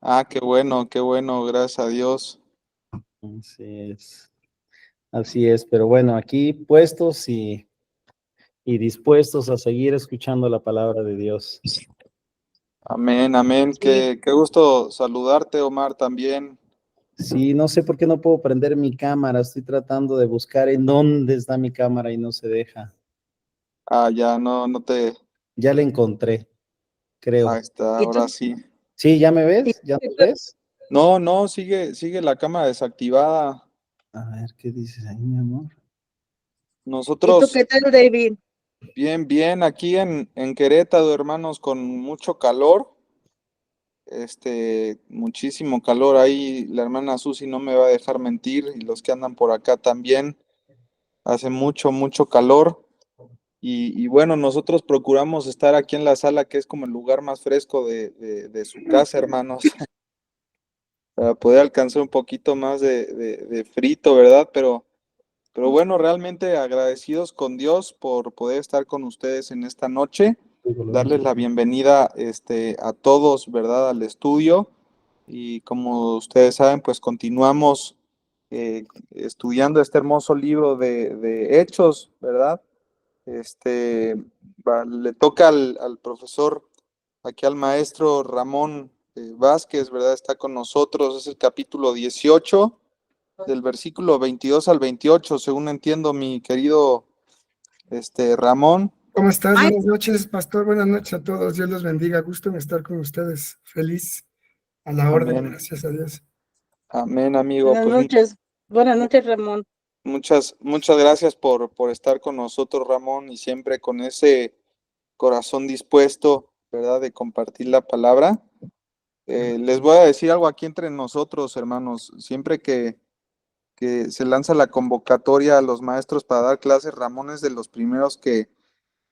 Ah, qué bueno, gracias a Dios. Así es, así es, pero bueno, aquí puestos y dispuestos a seguir escuchando la palabra de Dios. Amén, amén. Sí, Qué gusto saludarte, Omar, también. Sí, no sé por qué no puedo prender mi cámara, estoy tratando de buscar en dónde está mi cámara y no se deja. Ah, ya, no te. Ya la encontré, Ahí creo. está, y tú, ahora sí. Sí, ¿ya me y, ves? ¿Ya y nos tú, ves? No, sigue la cámara desactivada. A ver, ¿qué dices ahí, mi amor? y tú Nosotros, qué tal, David? bien, aquí en Querétaro, hermanos, con mucho calor. Muchísimo calor ahí. La hermana Susi no me va a dejar mentir, y los que andan por acá también. Hace mucho calor. Y bueno, nosotros procuramos estar aquí en la sala, que es como el lugar más fresco de su casa, hermanos, para poder alcanzar un poquito más de frito, ¿verdad? Pero bueno, realmente agradecidos con Dios por poder estar con ustedes en esta noche, darles la bienvenida a todos, ¿verdad? Al estudio. Y como ustedes saben, pues continuamos estudiando este hermoso libro de Hechos, ¿verdad? Le toca al profesor, aquí al maestro Ramón Vázquez, ¿verdad? Está con nosotros, es el capítulo 18, del versículo 22 al 28, según entiendo, mi querido Ramón. ¿Cómo estás? Ay, Buenas noches, pastor. Buenas noches a todos. Dios los bendiga. Gusto en estar con ustedes. Feliz a la orden. Amén, Gracias a Dios. amén, amigo. buenas Pues noches. Buenas noches, Ramón. muchas gracias por estar con nosotros, Ramón, y siempre con ese corazón dispuesto, ¿verdad? De compartir la palabra. Les voy a decir algo aquí entre nosotros, hermanos. Siempre que se lanza la convocatoria a los maestros para dar clases, Ramón es de los primeros que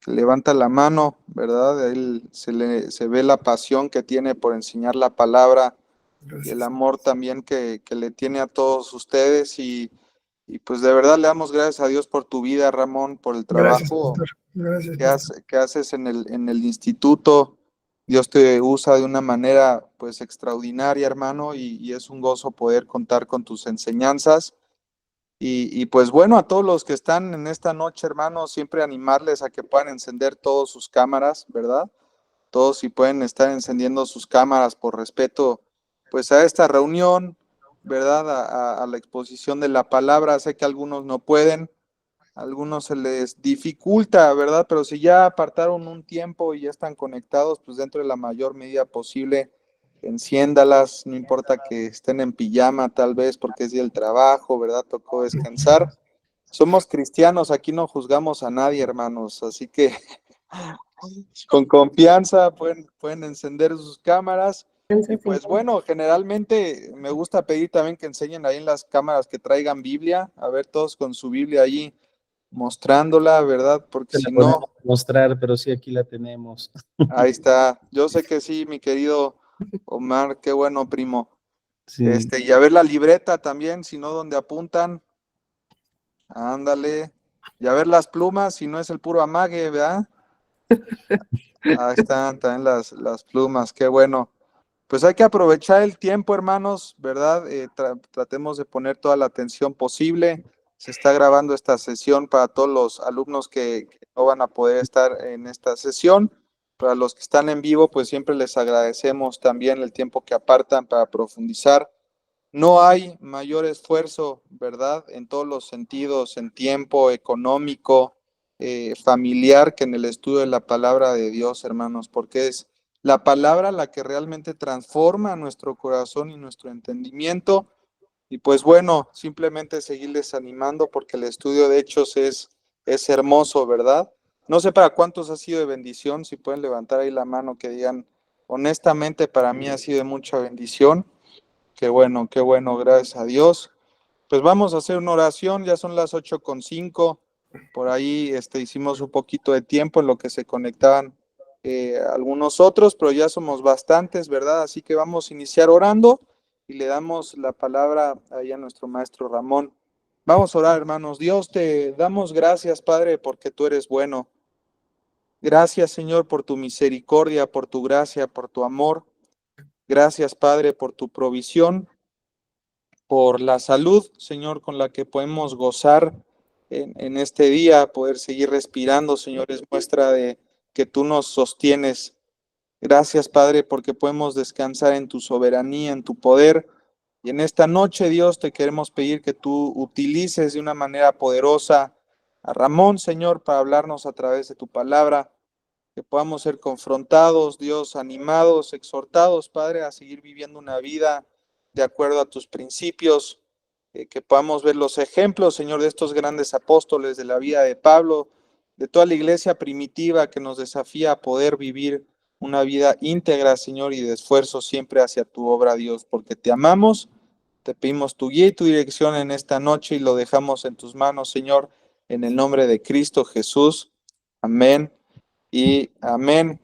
levanta la mano, ¿verdad? De él se ve la pasión que tiene por enseñar la palabra y el Gracias. amor también que le tiene a todos ustedes. Y pues de verdad le damos gracias a Dios por tu vida, Ramón, por el Gracias, trabajo pastor. Gracias, que, pastor. que haces en el instituto. Dios te usa de una manera pues extraordinaria, hermano, y es un gozo poder contar con tus enseñanzas. Y pues bueno, a todos los que están en esta noche, hermanos, siempre animarles a que puedan encender todas sus cámaras, ¿verdad? Todos si pueden estar encendiendo sus cámaras por respeto, pues a esta reunión, ¿verdad? A la exposición de la palabra. Sé que algunos no pueden, a algunos se les dificulta, ¿verdad? Pero si ya apartaron un tiempo y ya están conectados, pues dentro de la mayor medida posible, enciéndalas, no importa que estén en pijama tal vez porque es día del trabajo, ¿verdad? Tocó descansar. Somos cristianos, aquí no juzgamos a nadie, hermanos, así que con confianza pueden encender sus cámaras. Y pues bueno, generalmente me gusta pedir también que enseñen ahí en las cámaras que traigan Biblia, a ver todos con su Biblia allí mostrándola, ¿verdad? Porque Te la si no, podemos mostrar, pero sí, aquí la tenemos. ahí está. Yo sé que sí, mi querido Omar, qué bueno, primo. Sí. Y a ver la libreta también, si no, donde apuntan, ándale. Y a ver las plumas, si no es el puro amague, ¿verdad? Ahí están también las plumas, qué bueno. Pues hay que aprovechar el tiempo, hermanos, ¿verdad? Tratemos de poner toda la atención posible. Se está grabando esta sesión para todos los alumnos que no van a poder estar en esta sesión. Para los que están en vivo, pues siempre les agradecemos también el tiempo que apartan para profundizar. No hay mayor esfuerzo, ¿verdad? En todos los sentidos, en tiempo, económico, familiar, que en el estudio de la palabra de Dios, hermanos, porque es la palabra la que realmente transforma nuestro corazón y nuestro entendimiento. Y pues bueno, simplemente seguirles animando porque el estudio de Hechos es hermoso, ¿verdad? No sé para cuántos ha sido de bendición, si pueden levantar ahí la mano que digan, honestamente para mí ha sido de mucha bendición. Qué bueno, gracias a Dios. Pues vamos a hacer una oración, ya son las 8:05. Por ahí hicimos un poquito de tiempo en lo que se conectaban algunos otros, pero ya somos bastantes, ¿verdad? Así que vamos a iniciar orando y le damos la palabra ahí a nuestro maestro Ramón. Vamos a orar, hermanos. Dios, te damos gracias, Padre, porque tú eres bueno. Gracias, Señor, por tu misericordia, por tu gracia, por tu amor. Gracias, Padre, por tu provisión, por la salud, Señor, con la que podemos gozar en este día, poder seguir respirando, Señor, es muestra de que tú nos sostienes. Gracias, Padre, porque podemos descansar en tu soberanía, en tu poder. Y en esta noche, Dios, te queremos pedir que tú utilices de una manera poderosa a Ramón, Señor, para hablarnos a través de tu palabra, que podamos ser confrontados, Dios, animados, exhortados, Padre, a seguir viviendo una vida de acuerdo a tus principios, que podamos ver los ejemplos, Señor, de estos grandes apóstoles, de la vida de Pablo, de toda la iglesia primitiva que nos desafía a poder vivir una vida íntegra, Señor, y de esfuerzo siempre hacia tu obra, Dios, porque te amamos, te pedimos tu guía y tu dirección en esta noche y lo dejamos en tus manos, Señor, en el nombre de Cristo Jesús. Amén y amén.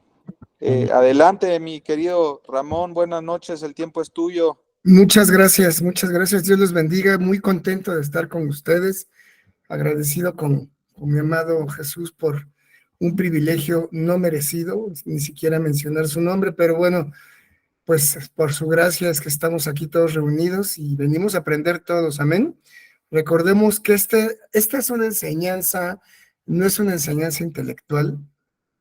Adelante, mi querido Ramón, buenas noches, el tiempo es tuyo. Muchas gracias, Dios los bendiga, muy contento de estar con ustedes, agradecido con mi amado Jesús por un privilegio no merecido, ni siquiera mencionar su nombre, pero bueno, pues por su gracia es que estamos aquí todos reunidos y venimos a aprender todos, amén. Recordemos que esta es una enseñanza, no es una enseñanza intelectual,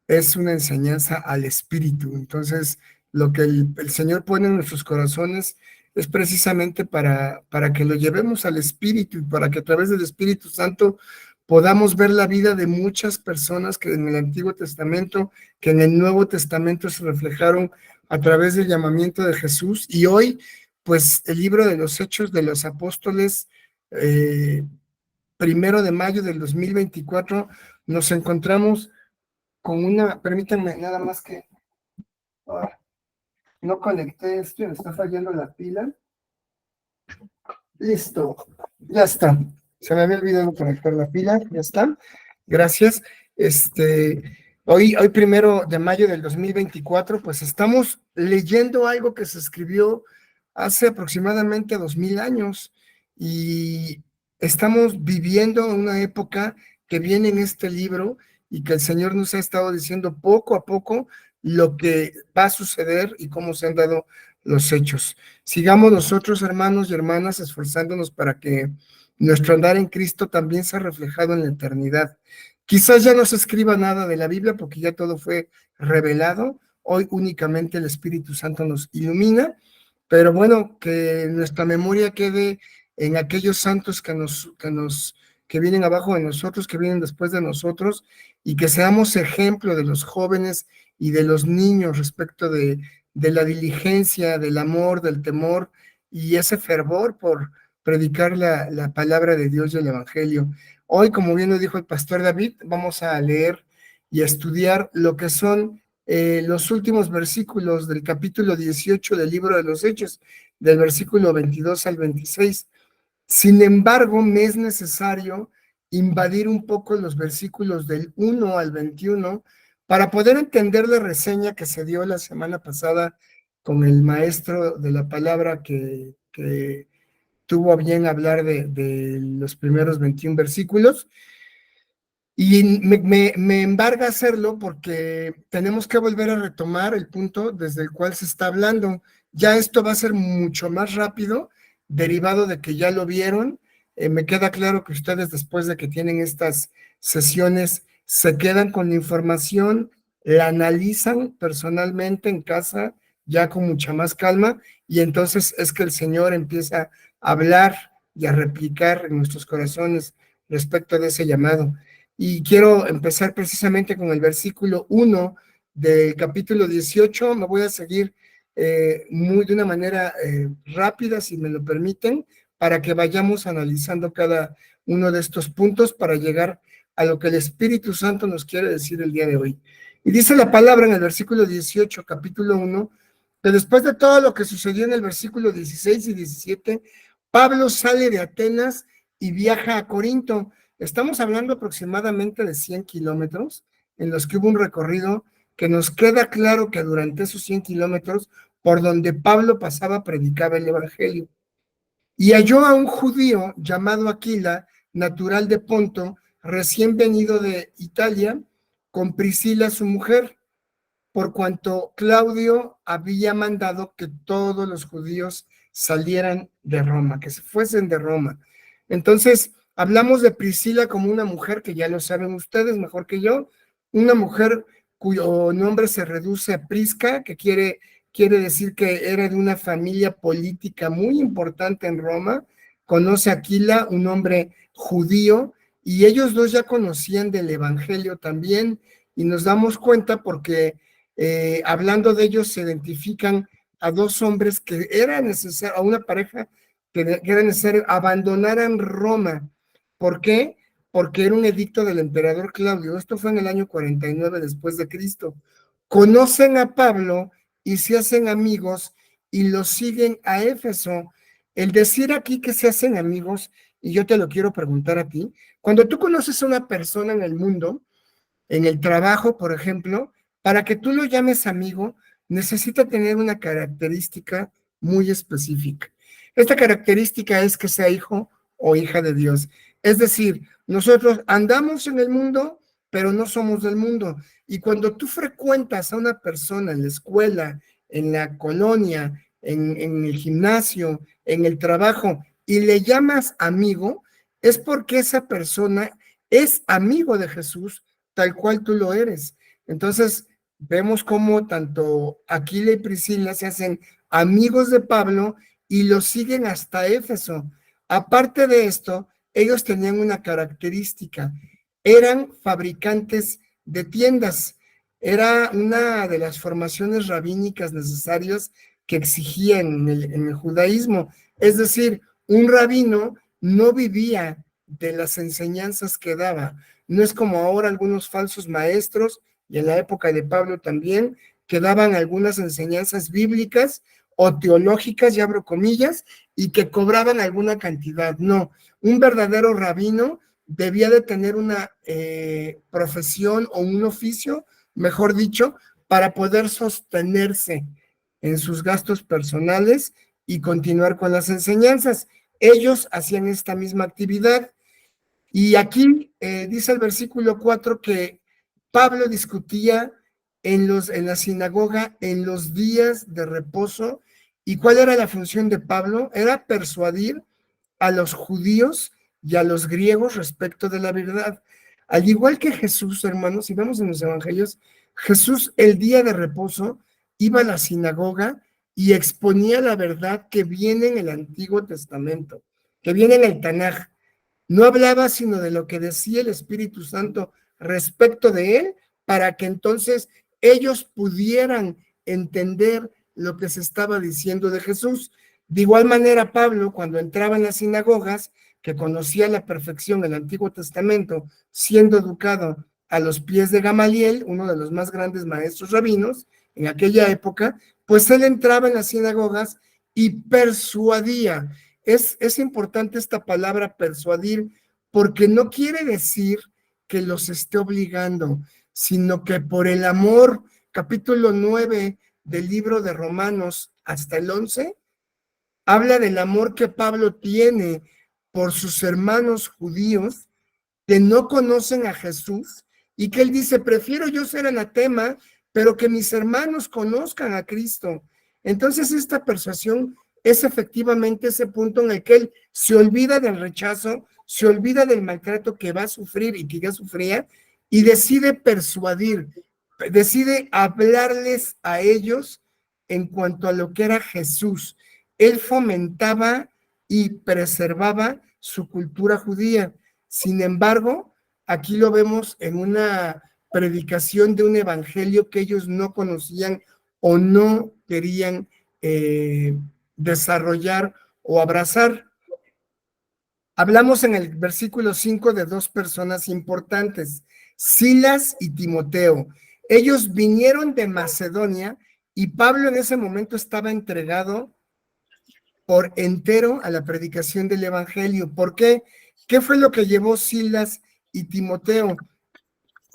es una enseñanza al espíritu. Entonces, lo que el Señor pone en nuestros corazones es precisamente para que lo llevemos al espíritu y para que a través del Espíritu Santo podamos ver la vida de muchas personas que en el Antiguo Testamento, que en el Nuevo Testamento se reflejaron a través del llamamiento de Jesús. Y hoy, pues, el libro de los Hechos de los Apóstoles, 1 de mayo del 2024, nos encontramos con permítanme nada más que no conecté esto, me está fallando la pila. Listo, ya está. Se me había olvidado conectar la pila, ya está. Gracias. Hoy 1 de mayo del 2024, pues estamos leyendo algo que se escribió hace aproximadamente 2000 años y estamos viviendo una época que viene en este libro y que el Señor nos ha estado diciendo poco a poco lo que va a suceder y cómo se han dado los hechos. Sigamos nosotros, hermanos y hermanas, esforzándonos para que nuestro andar en Cristo también sea reflejado en la eternidad. Quizás ya no se escriba nada de la Biblia porque ya todo fue revelado. Hoy únicamente el Espíritu Santo nos ilumina, pero bueno, que nuestra memoria quede en aquellos santos que vienen abajo de nosotros, que vienen después de nosotros, y que seamos ejemplo de los jóvenes y de los niños respecto de la diligencia, del amor, del temor y ese fervor por predicar la palabra de Dios y el Evangelio. Hoy, como bien lo dijo el pastor David, vamos a leer y a estudiar lo que son los últimos versículos del capítulo 18 del libro de los Hechos, del versículo 22 al 26. Sin embargo, me es necesario invadir un poco los versículos del 1 al 21 para poder entender la reseña que se dio la semana pasada con el maestro de la palabra que tuvo a bien hablar de los primeros 21 versículos. Y me embarga hacerlo porque tenemos que volver a retomar el punto desde el cual se está hablando. Ya esto va a ser mucho más rápido, derivado de que ya lo vieron. Me queda claro que ustedes, después de que tienen estas sesiones, se quedan con la información, la analizan personalmente en casa, ya con mucha más calma, y entonces es que el Señor empieza a hablar y a replicar en nuestros corazones respecto de ese llamado. Y quiero empezar precisamente con el versículo 1 del capítulo 18. Me voy a seguir de una manera rápida, si me lo permiten, para que vayamos analizando cada uno de estos puntos para llegar a lo que el Espíritu Santo nos quiere decir el día de hoy. Y dice la palabra en el versículo 18, capítulo 1, que después de todo lo que sucedió en el versículo 16 y 17, Pablo sale de Atenas y viaja a Corinto. Estamos hablando aproximadamente de 100 kilómetros en los que hubo un recorrido que nos queda claro que durante esos 100 kilómetros por donde Pablo pasaba predicaba el evangelio. Y halló a un judío llamado Aquila, natural de Ponto, recién venido de Italia, con Priscila su mujer, por cuanto Claudio había mandado que todos los judíos salieran de Roma, que se fuesen de Roma. Entonces, hablamos de Priscila como una mujer que ya lo saben ustedes mejor que yo, una mujer cuyo nombre se reduce a Prisca, que quiere decir que era de una familia política muy importante en Roma. Conoce a Aquila, un hombre judío, y ellos dos ya conocían del evangelio también, y nos damos cuenta porque hablando de ellos se identifican a dos hombres que era necesario, a una pareja que era necesario abandonaran Roma. ¿Por qué? Porque era un edicto del emperador Claudio. Esto fue en el año 49 después de Cristo. Conocen a Pablo y se hacen amigos y lo siguen a Éfeso. El decir aquí que se hacen amigos, y yo te lo quiero preguntar a ti, cuando tú conoces a una persona en el mundo, en el trabajo, por ejemplo, para que tú lo llames amigo, necesita tener una característica muy específica. Esta característica es que sea hijo o hija de Dios. Es decir, nosotros andamos en el mundo, pero no somos del mundo. Y cuando tú frecuentas a una persona en la escuela, en la colonia, en el gimnasio, en el trabajo, y le llamas amigo, es porque esa persona es amigo de Jesús, tal cual tú lo eres. Entonces, vemos cómo tanto Aquila y Priscila se hacen amigos de Pablo y lo siguen hasta Éfeso. Aparte de esto, ellos tenían una característica, eran fabricantes de tiendas. Era una de las formaciones rabínicas necesarias que exigían en el judaísmo. Es decir, un rabino no vivía de las enseñanzas que daba. No es como ahora algunos falsos maestros, y en la época de Pablo también, que daban algunas enseñanzas bíblicas o teológicas, y abro comillas, y que cobraban alguna cantidad. No, un verdadero rabino debía de tener una profesión o un oficio, mejor dicho, para poder sostenerse en sus gastos personales y continuar con las enseñanzas. Ellos hacían esta misma actividad. Y aquí dice el versículo 4 que Pablo discutía en la sinagoga en los días de reposo. ¿Y cuál era la función de Pablo? Era persuadir a los judíos y a los griegos respecto de la verdad. Al igual que Jesús, hermanos, si vemos en los evangelios, Jesús el día de reposo iba a la sinagoga y exponía la verdad que viene en el Antiguo Testamento, que viene en el Tanaj. No hablaba sino de lo que decía el Espíritu Santo respecto de él, para que entonces ellos pudieran entender lo que se estaba diciendo de Jesús. De igual manera, Pablo, cuando entraba en las sinagogas, que conocía a la perfección el Antiguo Testamento, siendo educado a los pies de Gamaliel, uno de los más grandes maestros rabinos en aquella época, pues él entraba en las sinagogas y persuadía. Es importante esta palabra persuadir, porque no quiere decir que los esté obligando, sino que por el amor, capítulo 9 del libro de Romanos hasta el 11, habla del amor que Pablo tiene por sus hermanos judíos que no conocen a Jesús, y que él dice, prefiero yo ser anatema, pero que mis hermanos conozcan a Cristo. Entonces esta persuasión es efectivamente ese punto en el que él se olvida del rechazo, se olvida del maltrato que va a sufrir y que ya sufría, y decide persuadir, decide hablarles a ellos en cuanto a lo que era Jesús. Él fomentaba y preservaba su cultura judía. Sin embargo, aquí lo vemos en una predicación de un evangelio que ellos no conocían o no querían desarrollar o abrazar. Hablamos en el versículo 5 de dos personas importantes, Silas y Timoteo. Ellos vinieron de Macedonia y Pablo en ese momento estaba entregado por entero a la predicación del evangelio. ¿Por qué? ¿Qué fue lo que llevó Silas y Timoteo?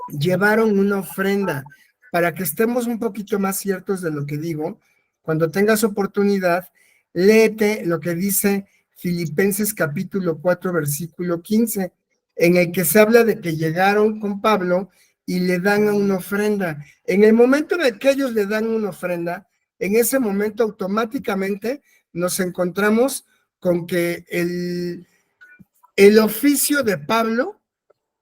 Llevaron una ofrenda. Para que estemos un poquito más ciertos de lo que digo, cuando tengas oportunidad, léete lo que dice Filipenses capítulo 4, versículo 15, en el que se habla de que llegaron con Pablo y le dan una ofrenda. En el momento en el que ellos le dan una ofrenda, en ese momento automáticamente nos encontramos con que el oficio de Pablo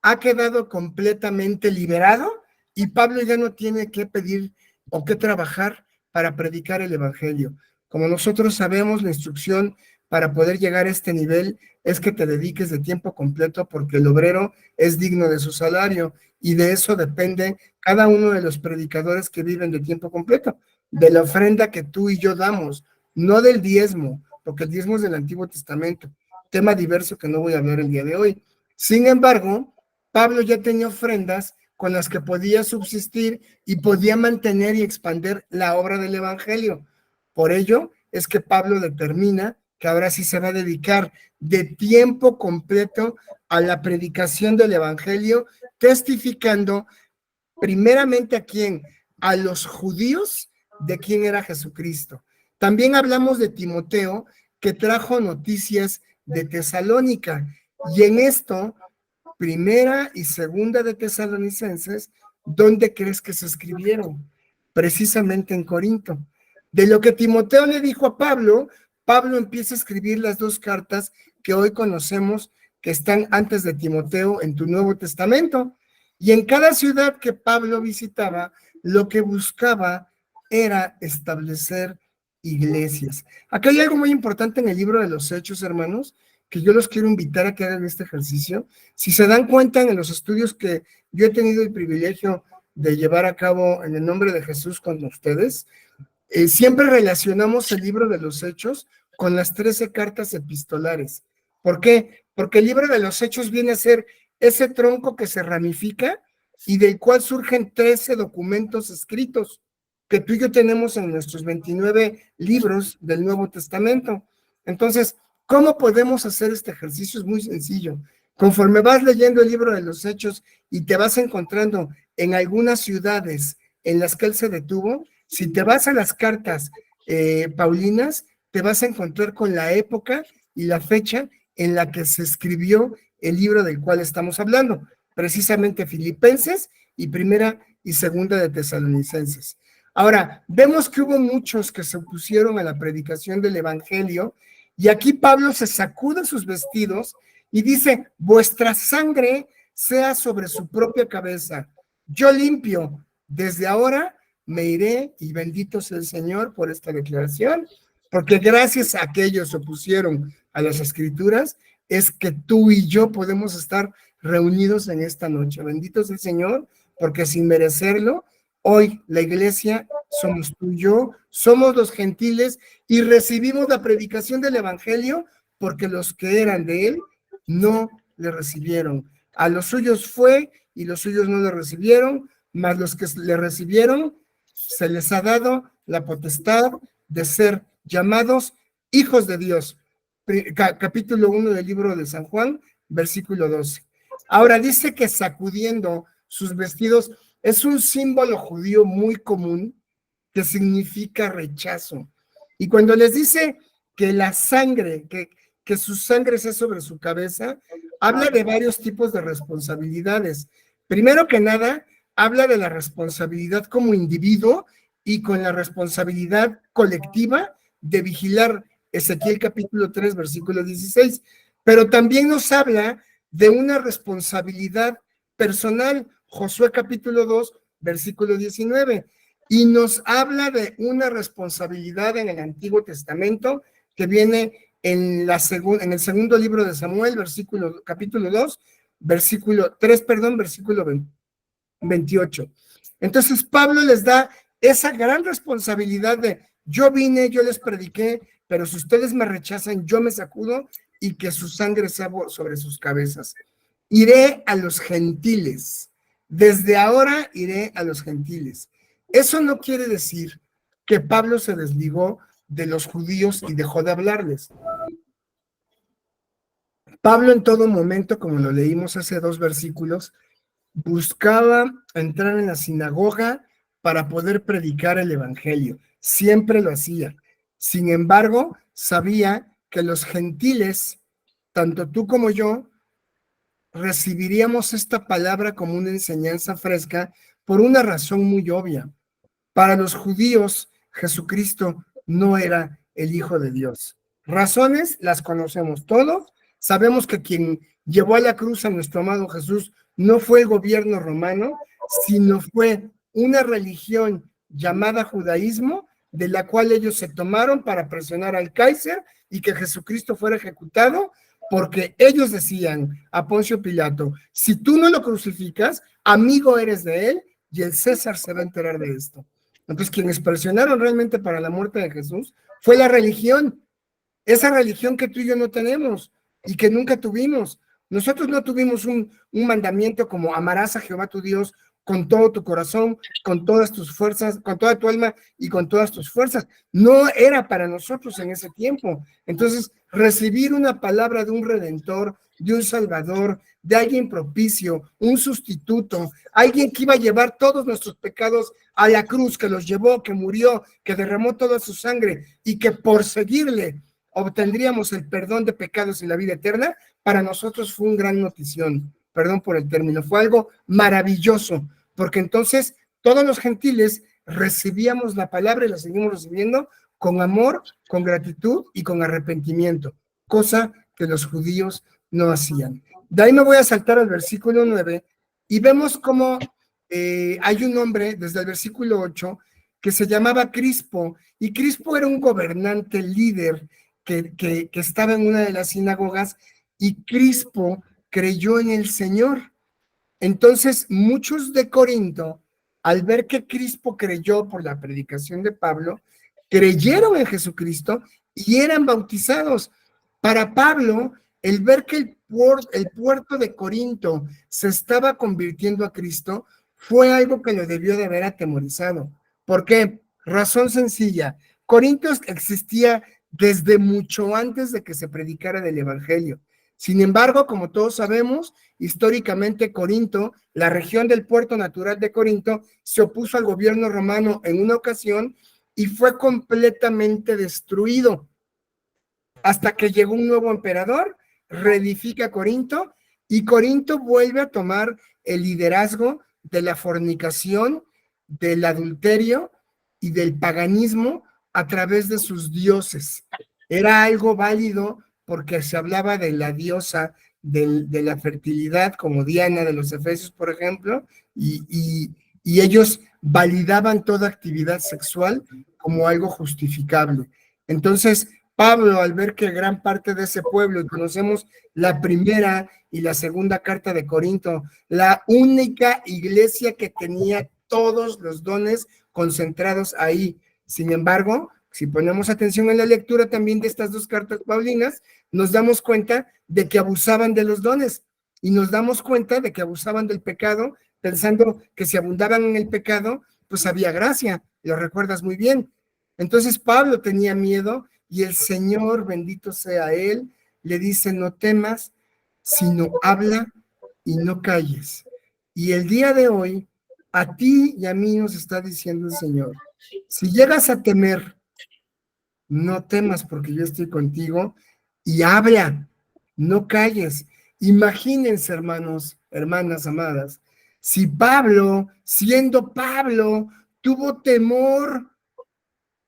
ha quedado completamente liberado y Pablo ya no tiene que pedir o que trabajar para predicar el evangelio. Como nosotros sabemos, la instrucción para poder llegar a este nivel es que te dediques de tiempo completo porque el obrero es digno de su salario y de eso depende cada uno de los predicadores que viven de tiempo completo, de la ofrenda que tú y yo damos, no del diezmo, porque el diezmo es del Antiguo Testamento, tema diverso que no voy a hablar el día de hoy. Sin embargo, Pablo ya tenía ofrendas con las que podía subsistir y podía mantener y expandir la obra del evangelio. Por ello es que Pablo determina que ahora sí se va a dedicar de tiempo completo a la predicación del evangelio, testificando primeramente a quién, a los judíos de quién era Jesucristo. También hablamos de Timoteo, que trajo noticias de Tesalónica, y en esto, primera y segunda de Tesalonicenses, ¿dónde crees que se escribieron? Precisamente en Corinto. De lo que Timoteo le dijo a Pablo, Pablo empieza a escribir las dos cartas que hoy conocemos que están antes de Timoteo en tu Nuevo Testamento. Y en cada ciudad que Pablo visitaba, lo que buscaba era establecer iglesias. Acá hay algo muy importante en el libro de los Hechos, hermanos, que yo los quiero invitar a que hagan este ejercicio. Si se dan cuenta en los estudios que yo he tenido el privilegio de llevar a cabo en el nombre de Jesús con ustedes, siempre relacionamos el libro de los Hechos con las 13 cartas epistolares. ¿Por qué? Porque el libro de los Hechos viene a ser ese tronco que se ramifica y del cual surgen 13 documentos escritos que tú y yo tenemos en nuestros 29 libros del Nuevo Testamento. Entonces, ¿cómo podemos hacer este ejercicio? Es muy sencillo. Conforme vas leyendo el libro de los Hechos y te vas encontrando en algunas ciudades en las que él se detuvo, si te vas a las cartas paulinas, te vas a encontrar con la época y la fecha en la que se escribió el libro del cual estamos hablando, precisamente Filipenses y primera y segunda de Tesalonicenses. Ahora, vemos que hubo muchos que se opusieron a la predicación del evangelio y aquí Pablo se sacude sus vestidos y dice, vuestra sangre sea sobre su propia cabeza. Yo limpio, desde ahora me iré y bendito sea el Señor por esta declaración, porque gracias a que ellos se opusieron a las escrituras, es que tú y yo podemos estar reunidos en esta noche. Bendito sea el Señor, porque sin merecerlo, hoy la iglesia somos tú y yo, somos los gentiles y recibimos la predicación del evangelio porque los que eran de él no le recibieron. A los suyos fue y los suyos no le recibieron, mas los que le recibieron se les ha dado la potestad de ser llamados hijos de Dios. Capítulo 1 del libro de San Juan, versículo 12. Ahora dice que sacudiendo sus vestidos es un símbolo judío muy común que significa rechazo. Y cuando les dice que la sangre, que su sangre sea sobre su cabeza, habla de varios tipos de responsabilidades. Primero que nada, habla de la responsabilidad como individuo y con la responsabilidad colectiva de vigilar. Ezequiel capítulo 3, versículo 16. Pero también nos habla de una responsabilidad personal. Josué capítulo 2, versículo 19. Y nos habla de una responsabilidad en el Antiguo Testamento que viene en el segundo libro de Samuel, capítulo 2, versículo 3, versículo 28. Entonces Pablo les da esa gran responsabilidad de yo vine, yo les prediqué, pero si ustedes me rechazan, yo me sacudo y que su sangre sea sobre sus cabezas. Iré a los gentiles. Desde ahora iré a los gentiles. Eso no quiere decir que Pablo se desligó de los judíos y dejó de hablarles. Pablo en todo momento, como lo leímos hace 2 versículos, buscaba entrar en la sinagoga para poder predicar el evangelio. Siempre lo hacía. Sin embargo, sabía que los gentiles, tanto tú como yo, recibiríamos esta palabra como una enseñanza fresca por una razón muy obvia. Para los judíos, Jesucristo no era el Hijo de Dios. Razones las conocemos todos. Sabemos que quien llevó a la cruz a nuestro amado Jesús no fue el gobierno romano, sino fue una religión llamada judaísmo, de la cual ellos se tomaron para presionar al Kaiser y que Jesucristo fuera ejecutado, porque ellos decían a Poncio Pilato, si tú no lo crucificas, amigo eres de él y el César se va a enterar de esto. Entonces, quienes presionaron realmente para la muerte de Jesús fue la religión, esa religión que tú y yo no tenemos y que nunca tuvimos. Nosotros no tuvimos un mandamiento como amarás a Jehová tu Dios con todo tu corazón, con todas tus fuerzas, con toda tu alma y con todas tus fuerzas. No era para nosotros en ese tiempo. Entonces, recibir una palabra de un redentor, de un salvador, de alguien propicio, un sustituto, alguien que iba a llevar todos nuestros pecados a la cruz, que los llevó, que murió, que derramó toda su sangre y que por seguirle obtendríamos el perdón de pecados y la vida eterna, para nosotros fue un gran notición. Perdón por el término, fue algo maravilloso, porque entonces todos los gentiles recibíamos la palabra y la seguimos recibiendo con amor, con gratitud y con arrepentimiento, cosa que los judíos no hacían. De ahí me voy a saltar al versículo 9 y vemos cómo hay un hombre desde el versículo 8 que se llamaba Crispo, y Crispo era un gobernante líder que estaba en una de las sinagogas, y Crispo creyó en el Señor. Entonces, muchos de Corinto, al ver que Crispo creyó por la predicación de Pablo, creyeron en Jesucristo y eran bautizados. Para Pablo, el ver que el puerto de Corinto se estaba convirtiendo a Cristo fue algo que lo debió de haber atemorizado. ¿Por qué? Razón sencilla. Corinto existía desde mucho antes de que se predicara del Evangelio. Sin embargo, como todos sabemos, históricamente Corinto, la región del puerto natural de Corinto, se opuso al gobierno romano en una ocasión y fue completamente destruido hasta que llegó un nuevo emperador, reedifica Corinto y Corinto vuelve a tomar el liderazgo de la fornicación, del adulterio y del paganismo a través de sus dioses. Era algo válido porque se hablaba de la diosa de la fertilidad, como Diana de los Efesios, por ejemplo, y ellos validaban toda actividad sexual como algo justificable. Entonces, Pablo, al ver que gran parte de ese pueblo, y conocemos la primera y la segunda carta de Corinto, la única iglesia que tenía todos los dones concentrados ahí. Sin embargo, si ponemos atención en la lectura también de estas dos cartas paulinas, nos damos cuenta de que abusaban de los dones y nos damos cuenta de que abusaban del pecado, pensando que si abundaban en el pecado, pues había gracia. Lo recuerdas muy bien. Entonces Pablo tenía miedo y el Señor, bendito sea Él, le dice: no temas, sino habla y no calles. Y el día de hoy, a ti y a mí nos está diciendo el Señor: si llegas a temer, no temas porque yo estoy contigo, y habla, no calles. Imagínense, hermanos, hermanas amadas, si Pablo, siendo Pablo, tuvo temor,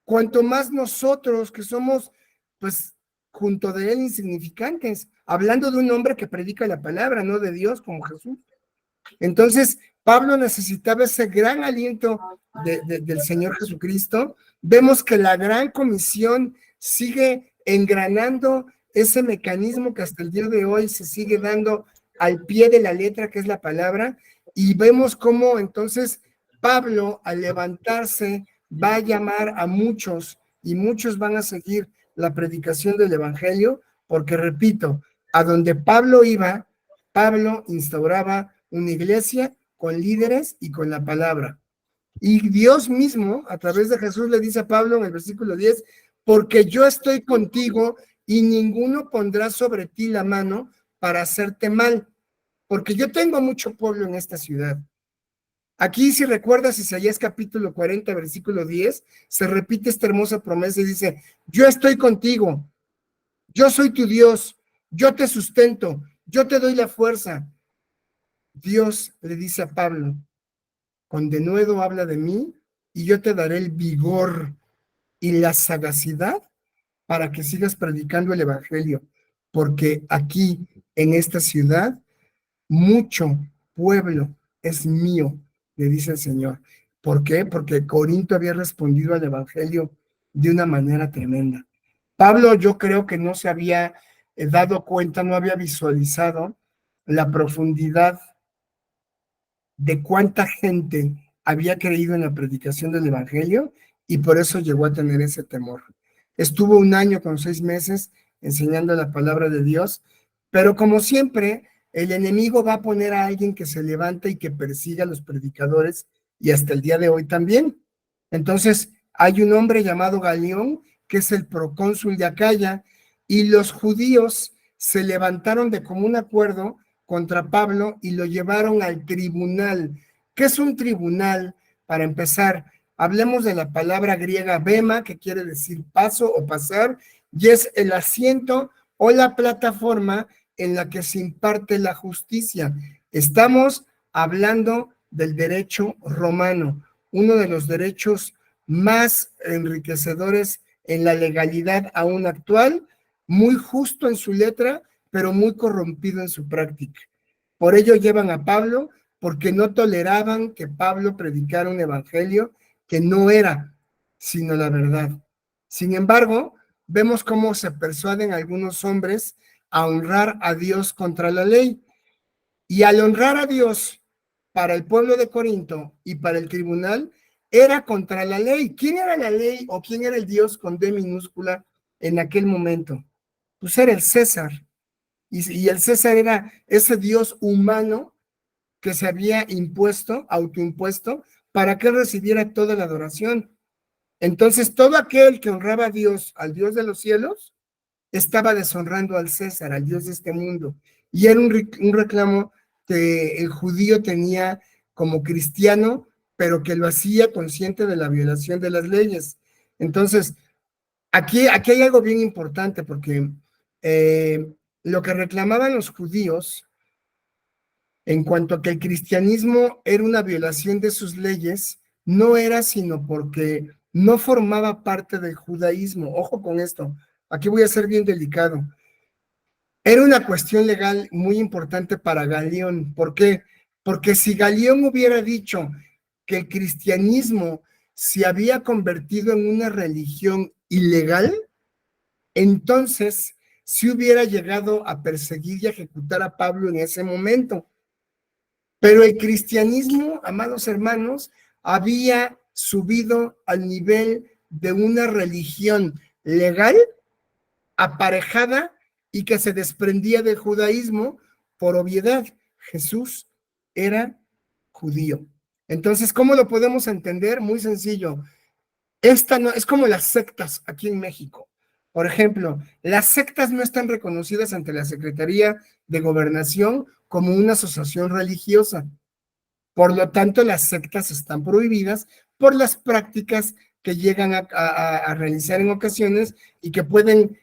cuanto más nosotros que somos, pues, junto de él insignificantes, hablando de un hombre que predica la palabra, no de Dios como Jesús. Entonces, Pablo necesitaba ese gran aliento del Señor Jesucristo. Vemos que la gran comisión sigue engranando ese mecanismo que hasta el día de hoy se sigue dando al pie de la letra, que es la palabra, y vemos cómo entonces Pablo, al levantarse, va a llamar a muchos, y muchos van a seguir la predicación del Evangelio, porque repito, a donde Pablo iba, Pablo instauraba una iglesia con líderes y con la palabra. Y Dios mismo, a través de Jesús, le dice a Pablo en el versículo 10, porque yo estoy contigo y ninguno pondrá sobre ti la mano para hacerte mal, porque yo tengo mucho pueblo en esta ciudad. Aquí, si recuerdas Isaías capítulo 40, versículo 10, se repite esta hermosa promesa y dice: yo estoy contigo, yo soy tu Dios, yo te sustento, yo te doy la fuerza. Dios le dice a Pablo, con denuedo habla de mí y yo te daré el vigor y la sagacidad para que sigas predicando el evangelio, porque aquí en esta ciudad mucho pueblo es mío, le dice el Señor. ¿Por qué? Porque Corinto había respondido al evangelio de una manera tremenda. Pablo, yo creo que no se había dado cuenta, no había visualizado la profundidad de cuánta gente había creído en la predicación del evangelio y por eso llegó a tener ese temor. Estuvo 1 año con 6 meses enseñando la palabra de Dios, pero como siempre, el enemigo va a poner a alguien que se levanta y que persiga a los predicadores y hasta el día de hoy también. Entonces, hay un hombre llamado Galión, que es el procónsul de Acaya, y los judíos se levantaron de común acuerdo contra Pablo y lo llevaron al tribunal. ¿Qué es un tribunal? Para empezar, hablemos de la palabra griega bema, que quiere decir paso o pasar, y es el asiento o la plataforma en la que se imparte la justicia. Estamos hablando del derecho romano, uno de los derechos más enriquecedores en la legalidad aún actual, muy justo en su letra, pero muy corrompido en su práctica. Por ello llevan a Pablo, porque no toleraban que Pablo predicara un evangelio que no era, sino la verdad. Sin embargo, vemos cómo se persuaden algunos hombres a honrar a Dios contra la ley. Y al honrar a Dios para el pueblo de Corinto y para el tribunal, era contra la ley. ¿Quién era la ley o quién era el Dios con D minúscula en aquel momento? Pues era el César. Y el César era ese Dios humano que se había impuesto, autoimpuesto, para que recibiera toda la adoración. Entonces, todo aquel que honraba a Dios, al Dios de los cielos, estaba deshonrando al César, al Dios de este mundo. Y era un reclamo que el judío tenía como cristiano, pero que lo hacía consciente de la violación de las leyes. Entonces, aquí hay algo bien importante, porque lo que reclamaban los judíos en cuanto a que el cristianismo era una violación de sus leyes, no era sino porque no formaba parte del judaísmo. Ojo con esto, aquí voy a ser bien delicado. Era una cuestión legal muy importante para Galión. ¿Por qué? Porque si Galión hubiera dicho que el cristianismo se había convertido en una religión ilegal, entonces sí hubiera llegado a perseguir y a ejecutar a Pablo en ese momento. Pero el cristianismo, amados hermanos, había subido al nivel de una religión legal, aparejada y que se desprendía del judaísmo por obviedad. Jesús era judío. Entonces, ¿cómo lo podemos entender? Muy sencillo. Esta no, es como las sectas aquí en México. Por ejemplo, las sectas no están reconocidas ante la Secretaría de Gobernación como una asociación religiosa. Por lo tanto, las sectas están prohibidas por las prácticas que llegan a realizar en ocasiones y que pueden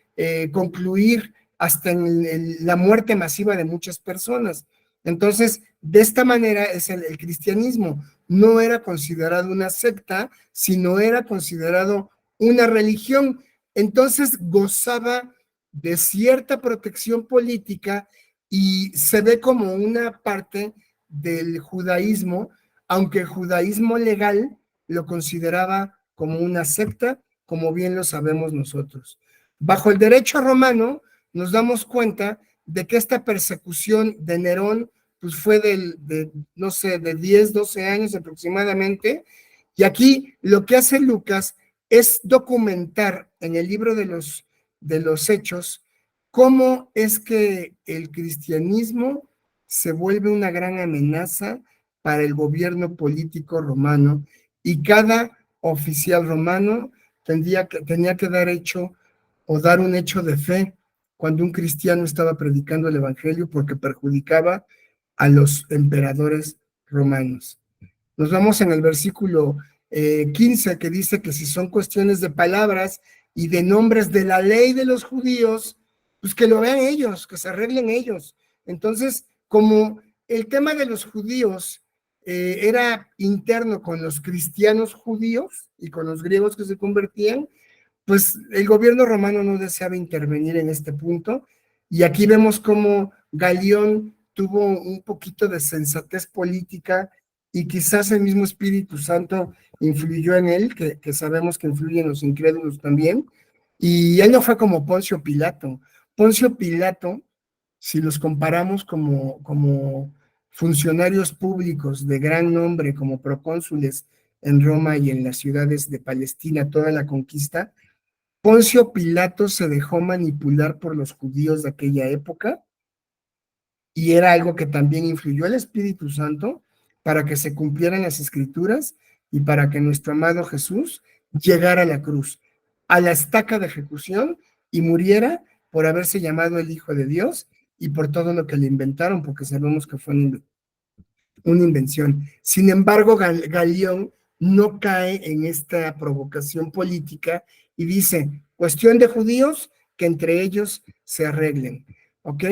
concluir hasta en la muerte masiva de muchas personas. Entonces, de esta manera es el cristianismo. No era considerado una secta, sino era considerado una religión. Entonces, gozaba de cierta protección política y se ve como una parte del judaísmo, aunque el judaísmo legal lo consideraba como una secta, como bien lo sabemos nosotros. Bajo el derecho romano nos damos cuenta de que esta persecución de Nerón pues fue no sé, de 10, 12 años aproximadamente, y aquí lo que hace Lucas es documentar en el libro de los Hechos cómo es que el cristianismo se vuelve una gran amenaza para el gobierno político romano y cada oficial romano tenía que dar hecho o dar un hecho de fe cuando un cristiano estaba predicando el evangelio porque perjudicaba a los emperadores romanos. Nos vamos en el versículo 15 que dice que si son cuestiones de palabras y de nombres de la ley de los judíos, pues que lo vean ellos, que se arreglen ellos. Entonces, como el tema de los judíos era interno con los cristianos judíos y con los griegos que se convertían, pues el gobierno romano no deseaba intervenir en este punto, y aquí vemos cómo Galión tuvo un poquito de sensatez política y quizás el mismo Espíritu Santo influyó en él, que sabemos que influye en los incrédulos también, y él no fue como Poncio Pilato. Poncio Pilato, si los comparamos como funcionarios públicos de gran nombre, como procónsules en Roma y en las ciudades de Palestina, toda la conquista, Poncio Pilato se dejó manipular por los judíos de aquella época, y era algo que también influyó el Espíritu Santo para que se cumplieran las escrituras y para que nuestro amado Jesús llegara a la cruz, a la estaca de ejecución, y muriera por haberse llamado el Hijo de Dios y por todo lo que le inventaron, porque sabemos que fue una invención. Sin embargo, Galión no cae en esta provocación política y dice, cuestión de judíos, que entre ellos se arreglen, ¿ok?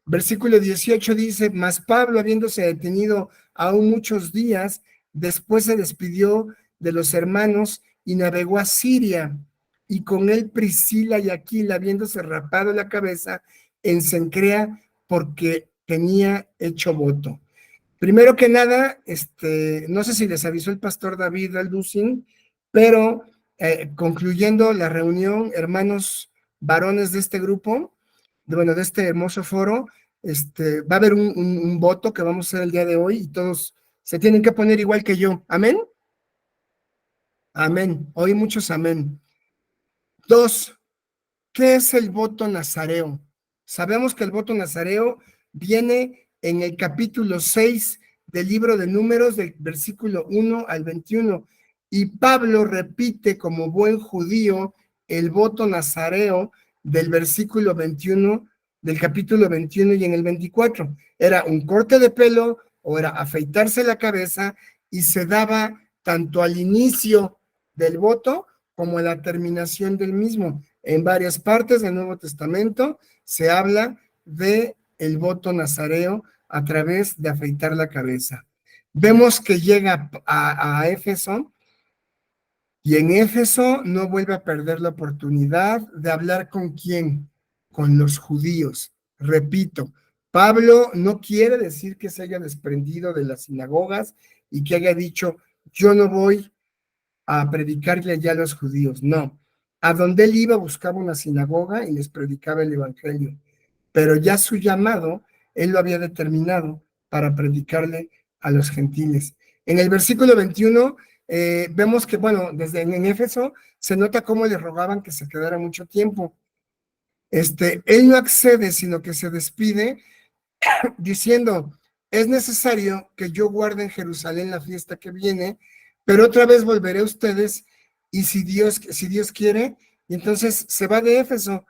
Versículo 18 dice, mas Pablo, habiéndose detenido aún muchos días, después se despidió de los hermanos y navegó a Siria, y con él Priscila y Aquila, habiéndose rapado la cabeza en Cencrea, porque tenía hecho voto. Primero que nada, no sé si les avisó el pastor David Alducin, pero concluyendo la reunión, hermanos varones de este grupo, de este hermoso foro, va a haber un voto que vamos a hacer el día de hoy y todos se tienen que poner igual que yo. ¿Amén? Amén. Hoy muchos amén. 2. ¿Qué es el voto nazareo? Sabemos que el voto nazareo viene en el capítulo 6 del libro de Números, del versículo 1 al 21, y Pablo repite como buen judío el voto nazareo del versículo 21, del capítulo 21 y en el 24. Era un corte de pelo o era afeitarse la cabeza, y se daba tanto al inicio del voto como a la terminación del mismo. En varias partes del Nuevo Testamento se habla de el voto nazareo a través de afeitar la cabeza. Vemos que llega a Éfeso, y en Éfeso no vuelve a perder la oportunidad de hablar con quién, con los judíos. Repito, Pablo no quiere decir que se haya desprendido de las sinagogas y que haya dicho, yo no voy a predicarle allá a los judíos, no. A donde él iba buscaba una sinagoga y les predicaba el evangelio, pero ya su llamado, él lo había determinado para predicarle a los gentiles. En el versículo 21 vemos que, bueno, desde en Éfeso se nota cómo le rogaban que se quedara mucho tiempo. Él no accede, sino que se despide diciendo, es necesario que yo guarde en Jerusalén la fiesta que viene, pero otra vez volveré a ustedes, y si Dios quiere, y entonces se va de Éfeso.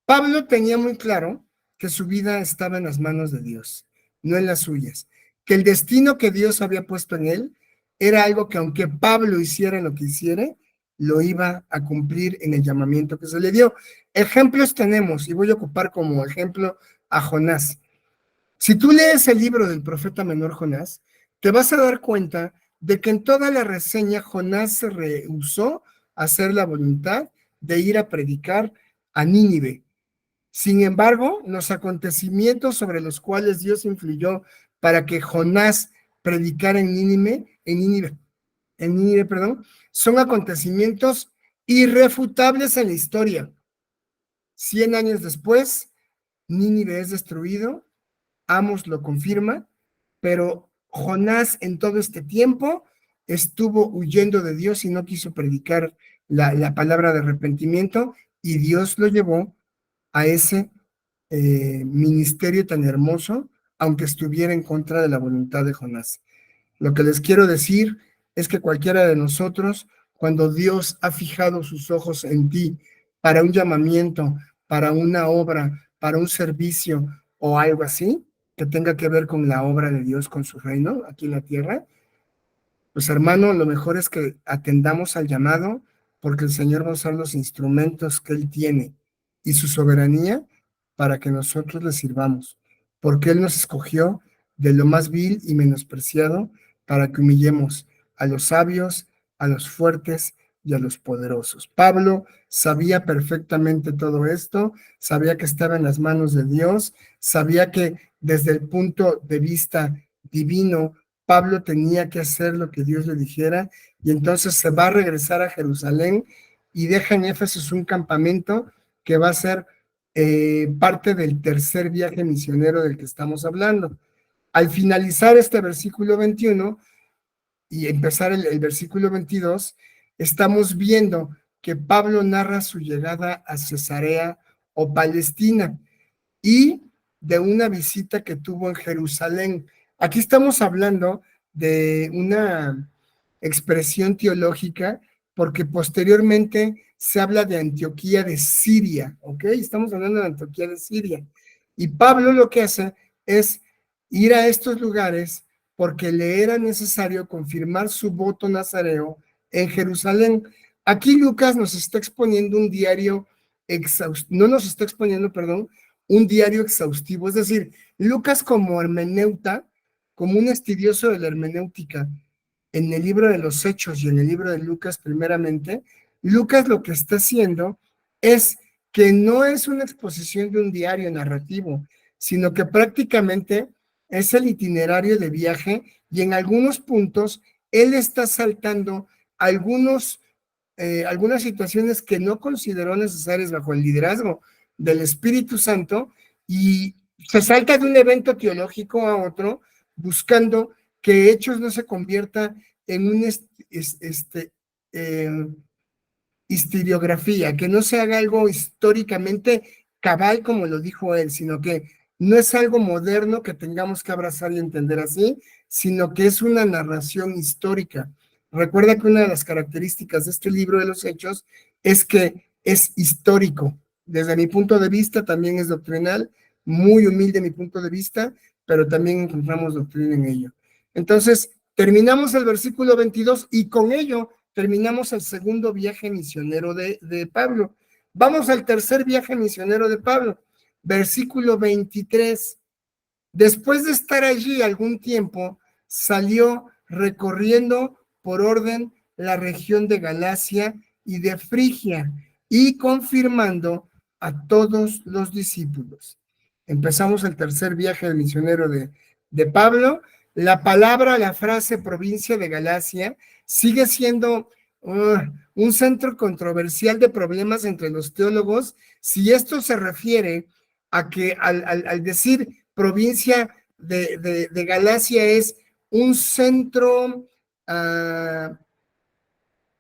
Pablo tenía muy claro que su vida estaba en las manos de Dios, no en las suyas, que el destino que Dios había puesto en él era algo que, aunque Pablo hiciera lo que hiciera, lo iba a cumplir en el llamamiento que se le dio. Ejemplos tenemos, y voy a ocupar como ejemplo a Jonás. Si tú lees el libro del profeta menor Jonás, te vas a dar cuenta de que en toda la reseña Jonás se rehusó a hacer la voluntad de ir a predicar a Nínive. Sin embargo, los acontecimientos sobre los cuales Dios influyó para que Jonás predicara en Nínive, son acontecimientos irrefutables en la historia. 100 años después, Nínive es destruido, Amos lo confirma, pero Jonás en todo este tiempo estuvo huyendo de Dios y no quiso predicar la palabra de arrepentimiento, y Dios lo llevó a ese ministerio tan hermoso, aunque estuviera en contra de la voluntad de Jonás. Lo que les quiero decir es que cualquiera de nosotros, cuando Dios ha fijado sus ojos en ti para un llamamiento, para una obra, para un servicio o algo así, que tenga que ver con la obra de Dios, con su reino aquí en la tierra, pues hermano, lo mejor es que atendamos al llamado, porque el Señor va a usar los instrumentos que Él tiene y su soberanía para que nosotros le sirvamos, porque Él nos escogió de lo más vil y menospreciado, para que humillemos a los sabios, a los fuertes y a los poderosos. Pablo sabía perfectamente todo esto, sabía que estaba en las manos de Dios, sabía que desde el punto de vista divino, Pablo tenía que hacer lo que Dios le dijera, y entonces se va a regresar a Jerusalén y deja en Éfeso un campamento que va a ser parte del tercer viaje misionero del que estamos hablando. Al finalizar este versículo 21 y empezar el versículo 22, estamos viendo que Pablo narra su llegada a Cesarea o Palestina y de una visita que tuvo en Jerusalén. Aquí estamos hablando de una expresión teológica porque posteriormente se habla de Antioquía de Siria, ¿ok? Estamos hablando de Antioquía de Siria. Y Pablo lo que hace es ir a estos lugares porque le era necesario confirmar su voto nazareo en Jerusalén. Aquí Lucas nos está exponiendo un diario no nos está exponiendo, perdón, un diario exhaustivo. Es decir, Lucas como hermeneuta, como un estudioso de la hermenéutica, en el libro de los Hechos y en el libro de Lucas primeramente, Lucas lo que está haciendo es que no es una exposición de un diario narrativo, sino que prácticamente es el itinerario de viaje y en algunos puntos él está saltando algunas situaciones que no consideró necesarias bajo el liderazgo del Espíritu Santo y se salta de un evento teológico a otro buscando que Hechos no se convierta en una historiografía, que no se haga algo históricamente cabal como lo dijo él, sino que no es algo moderno que tengamos que abrazar y entender así, sino que es una narración histórica. Recuerda que una de las características de este libro de los Hechos es que es histórico. Desde mi punto de vista también es doctrinal, muy humilde mi punto de vista, pero también encontramos doctrina en ello. Entonces, terminamos el versículo 22 y con ello terminamos el segundo viaje misionero de Pablo. Vamos al tercer viaje misionero de Pablo, versículo 23. Después de estar allí algún tiempo, salió recorriendo por orden la región de Galacia y de Frigia y confirmando a todos los discípulos. Empezamos el tercer viaje del misionero de Pablo. La palabra, la frase provincia de Galacia sigue siendo un centro controversial de problemas entre los teólogos, si esto se refiere a que al decir provincia de Galacia es un centro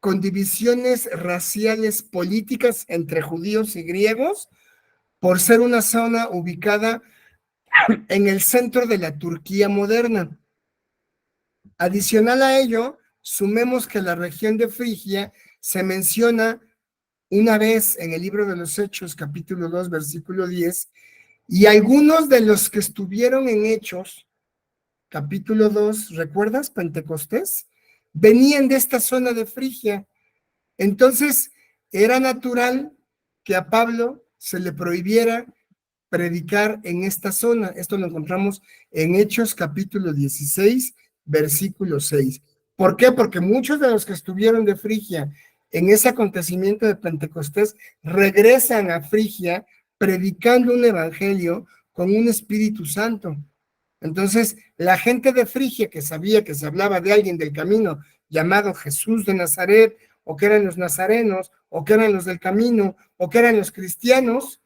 con divisiones raciales políticas entre judíos y griegos, por ser una zona ubicada en el centro de la Turquía moderna. Adicional a ello, sumemos que la región de Frigia se menciona una vez en el libro de los Hechos, capítulo 2, versículo 10, y algunos de los que estuvieron en Hechos, capítulo 2, ¿recuerdas? Pentecostés, venían de esta zona de Frigia. Entonces, era natural que a Pablo se le prohibiera predicar en esta zona. Esto lo encontramos en Hechos, capítulo 16, versículo 6. ¿Por qué? Porque muchos de los que estuvieron de Frigia en ese acontecimiento de Pentecostés regresan a Frigia predicando un evangelio con un Espíritu Santo. Entonces, la gente de Frigia que sabía que se hablaba de alguien del camino llamado Jesús de Nazaret, o que eran los nazarenos, o que eran los del camino, o que eran los cristianos,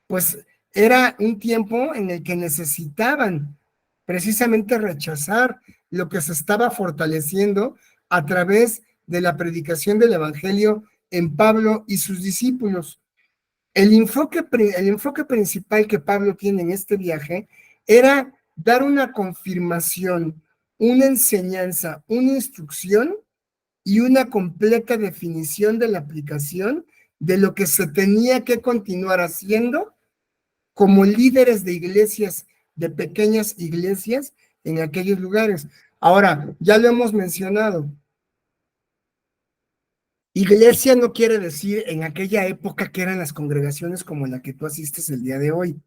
pues era un tiempo en el que necesitaban precisamente rechazar lo que se estaba fortaleciendo a través de la predicación del evangelio en Pablo y sus discípulos. El enfoque principal que Pablo tiene en este viaje era dar una confirmación, una enseñanza, una instrucción y una completa definición de la aplicación de lo que se tenía que continuar haciendo como líderes de iglesias, de pequeñas iglesias en aquellos lugares. Ahora, ya lo hemos mencionado. Iglesia no quiere decir en aquella época que eran las congregaciones como la que tú asistes el día de hoy.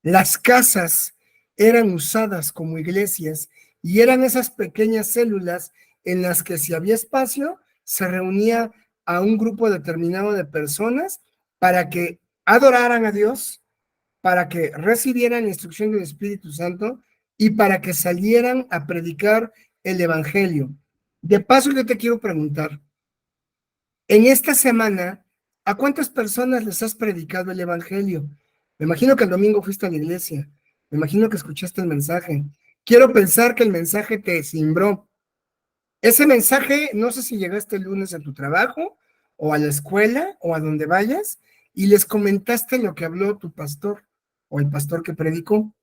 Las casas eran usadas como iglesias y eran esas pequeñas células en las que si había espacio, se reunía a un grupo determinado de personas para que adoraran a Dios, para que recibieran la instrucción del Espíritu Santo y para que salieran a predicar el Evangelio. De paso, yo te quiero preguntar, en esta semana, ¿a cuántas personas les has predicado el Evangelio? Me imagino que el domingo fuiste a la iglesia, me imagino que escuchaste el mensaje. Quiero pensar que el mensaje te cimbró. Ese mensaje, no sé si llegaste el lunes a tu trabajo, o a la escuela, o a donde vayas, y les comentaste lo que habló tu pastor, o el pastor que predicó.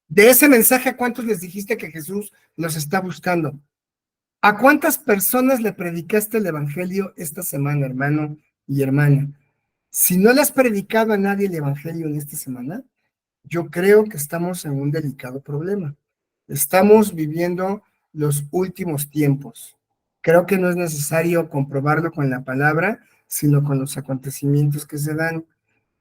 De ese mensaje, ¿a cuántos les dijiste que Jesús los está buscando? ¿A cuántas personas le predicaste el Evangelio esta semana, hermano y hermana? Si no le has predicado a nadie el Evangelio en esta semana, yo creo que estamos en un delicado problema. Estamos viviendo los últimos tiempos. Creo que no es necesario comprobarlo con la palabra, sino con los acontecimientos que se dan.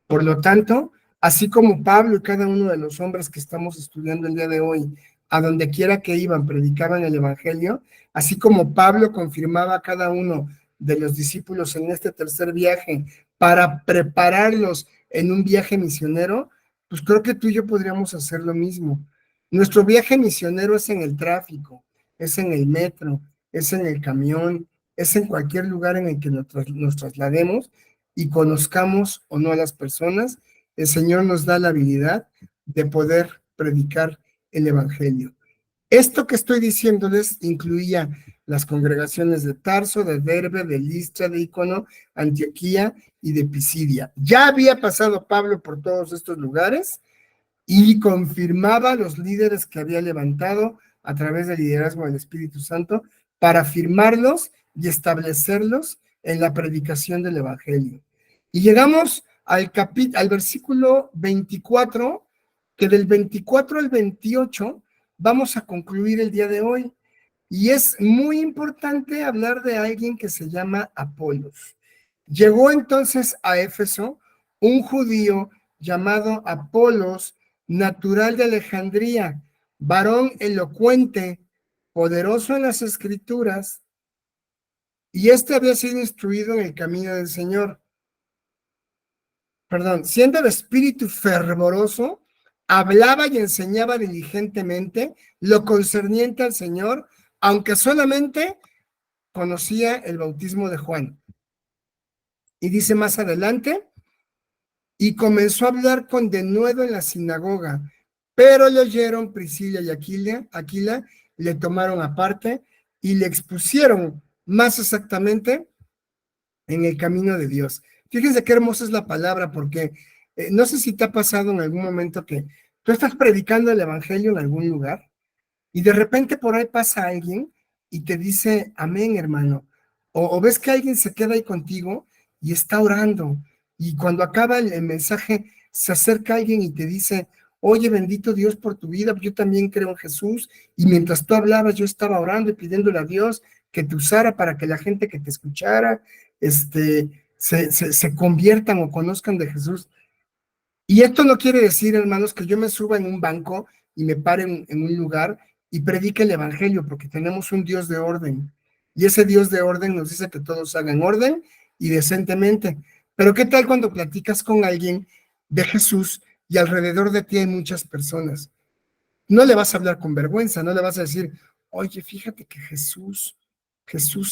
Por lo tanto, así como Pablo y cada uno de los hombres que estamos estudiando el día de hoy, a donde quiera que iban, predicaban el Evangelio, así como Pablo confirmaba a cada uno de los discípulos en este tercer viaje para prepararlos en un viaje misionero, pues creo que tú y yo podríamos hacer lo mismo. Nuestro viaje misionero es en el tráfico, es en el metro, es en el camión, es en cualquier lugar en el que nos traslademos y conozcamos o no a las personas. El Señor nos da la habilidad de poder predicar el Evangelio. Esto que estoy diciéndoles incluía las congregaciones de Tarso, de Derbe, de Listra, de Ícono, Antioquía y de Pisidia. Ya había pasado Pablo por todos estos lugares y confirmaba los líderes que había levantado a través del liderazgo del Espíritu Santo para firmarlos y establecerlos en la predicación del Evangelio. Y llegamos al versículo 24, que del 24 al 28 vamos a concluir el día de hoy. Y es muy importante hablar de alguien que se llama Apolos. Llegó entonces a Éfeso un judío llamado Apolos, natural de Alejandría, varón elocuente, poderoso en las escrituras, y este había sido instruido en el camino del Señor. Siendo de espíritu fervoroso, hablaba y enseñaba diligentemente lo concerniente al Señor, aunque solamente conocía el bautismo de Juan. Y dice más adelante, y comenzó a hablar con denuedo en la sinagoga, pero le oyeron Priscila y Aquila, le tomaron aparte y le expusieron más exactamente en el camino de Dios. Fíjense qué hermosa es la palabra, porque no sé si te ha pasado en algún momento que tú estás predicando el Evangelio en algún lugar y de repente por ahí pasa alguien y te dice, amén, hermano, o ves que alguien se queda ahí contigo y está orando, y cuando acaba el mensaje se acerca alguien y te dice, oye, bendito Dios por tu vida, yo también creo en Jesús, y mientras tú hablabas yo estaba orando y pidiéndole a Dios que te usara para que la gente que te escuchara se conviertan o conozcan de Jesús. Y esto no quiere decir, hermanos, que yo me suba en un banco y me pare en un lugar y predique el Evangelio, porque tenemos un Dios de orden. Y ese Dios de orden nos dice que todos hagan orden y decentemente. Pero ¿qué tal cuando platicas con alguien de Jesús y alrededor de ti hay muchas personas? No le vas a hablar con vergüenza, no le vas a decir, oye, fíjate que Jesús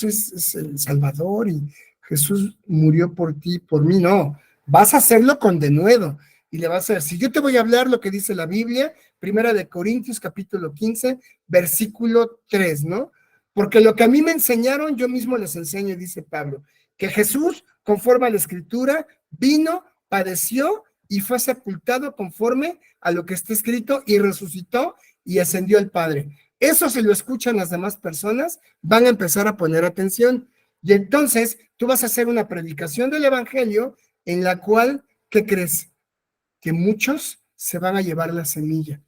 es el Salvador y Jesús murió por ti, por mí. No, vas a hacerlo con denuedo y le vas a decir, yo te voy a hablar lo que dice la Biblia, 1 Corintios capítulo 15, versículo 3, ¿no? Porque lo que a mí me enseñaron, yo mismo les enseño, dice Pablo, que Jesús, conforme a la Escritura, vino, padeció y fue sepultado conforme a lo que está escrito y resucitó y ascendió al Padre. Eso si lo escuchan las demás personas, van a empezar a poner atención. Y entonces tú vas a hacer una predicación del Evangelio en la cual, ¿qué crees? Que muchos se van a llevar la semilla.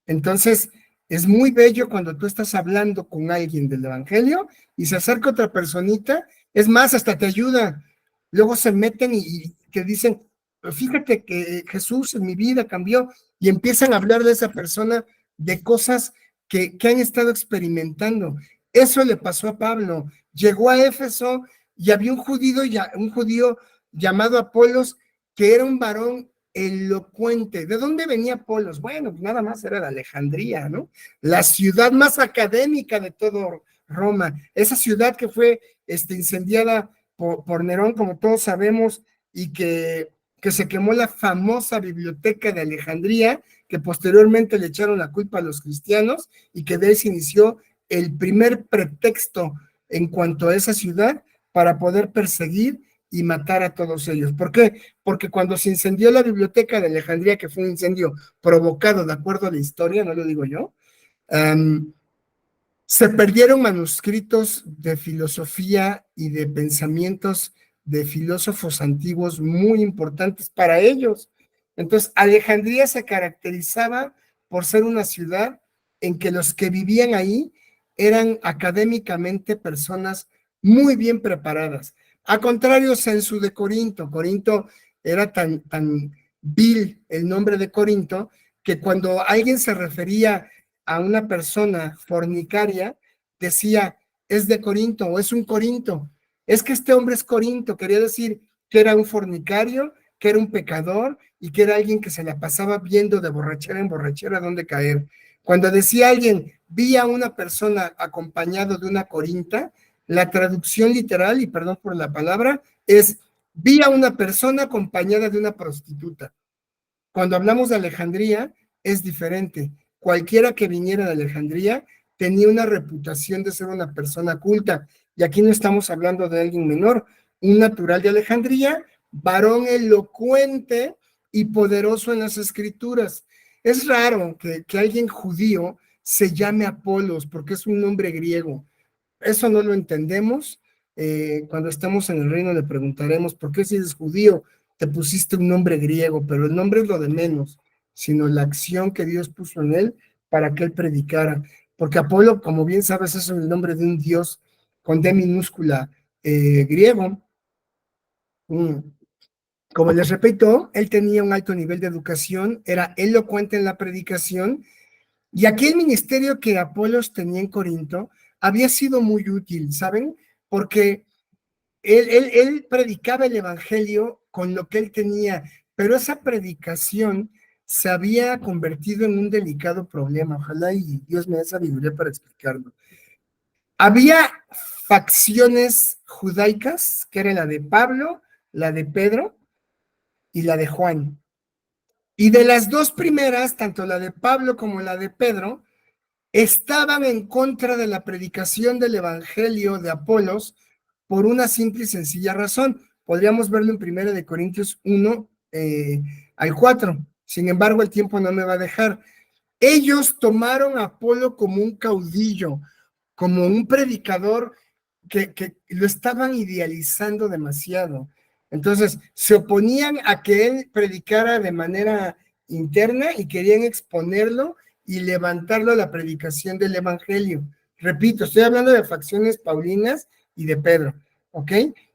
Entonces, es muy bello cuando tú estás hablando con alguien del Evangelio y se acerca otra personita, es más, hasta te ayuda. Luego se meten y te dicen, fíjate que Jesús en mi vida cambió, y empiezan a hablar de esa persona, de cosas que han estado experimentando. Eso le pasó a Pablo. Llegó a Éfeso y había un judío llamado Apolos, que era un varón elocuente. ¿De dónde venía Apolos? Bueno, pues nada más era de Alejandría, ¿no? La ciudad más académica de todo Roma. Esa ciudad que fue incendiada por Nerón, como todos sabemos, y que se quemó la famosa biblioteca de Alejandría, que posteriormente le echaron la culpa a los cristianos, y que de ahí se inició el primer pretexto en cuanto a esa ciudad para poder perseguir y matar a todos ellos. ¿Por qué? Porque cuando se incendió la biblioteca de Alejandría, que fue un incendio provocado de acuerdo a la historia, no lo digo yo, se perdieron manuscritos de filosofía y de pensamientos de filósofos antiguos muy importantes para ellos. Entonces, Alejandría se caracterizaba por ser una ciudad en que los que vivían ahí eran académicamente personas muy bien preparadas. A contrario, Censu de Corinto. Corinto era tan vil el nombre de Corinto, que cuando alguien se refería a una persona fornicaria, decía, es de Corinto o es un Corinto. Es que este hombre es Corinto, quería decir que era un fornicario, que era un pecador y que era alguien que se la pasaba viendo de borrachera en borrachera dónde caer. Cuando decía alguien, vi a una persona acompañado de una corinta, la traducción literal, y perdón por la palabra, es vi a una persona acompañada de una prostituta. Cuando hablamos de Alejandría, es diferente. Cualquiera que viniera de Alejandría tenía una reputación de ser una persona culta. Y aquí no estamos hablando de alguien menor. Un natural de Alejandría, varón elocuente y poderoso en las escrituras. Es raro que alguien judío se llame Apolos, porque es un nombre griego. Eso no lo entendemos. Cuando estemos en el reino le preguntaremos, ¿por qué si eres judío te pusiste un nombre griego? Pero el nombre es lo de menos, sino la acción que Dios puso en él para que él predicara. Porque Apolo, como bien sabes, es el nombre de un dios con D minúscula griego. Como les repito, él tenía un alto nivel de educación, era elocuente en la predicación, y aquí el ministerio que Apolos tenía en Corinto había sido muy útil, ¿saben? Porque él predicaba el evangelio con lo que él tenía, pero esa predicación se había convertido en un delicado problema. Ojalá y Dios me dé sabiduría para explicarlo. Había facciones judaicas, que era la de Pablo, la de Pedro y la de Juan. Y de las dos primeras, tanto la de Pablo como la de Pedro, estaban en contra de la predicación del evangelio de Apolos por una simple y sencilla razón. Podríamos verlo en 1 de Corintios 1 al 4. Sin embargo, el tiempo no me va a dejar. Ellos tomaron a Apolo como un caudillo, como un predicador que lo estaban idealizando demasiado. Entonces, se oponían a que él predicara de manera interna y querían exponerlo y levantarlo a la predicación del evangelio. Repito, estoy hablando de facciones paulinas y de Pedro, ¿ok?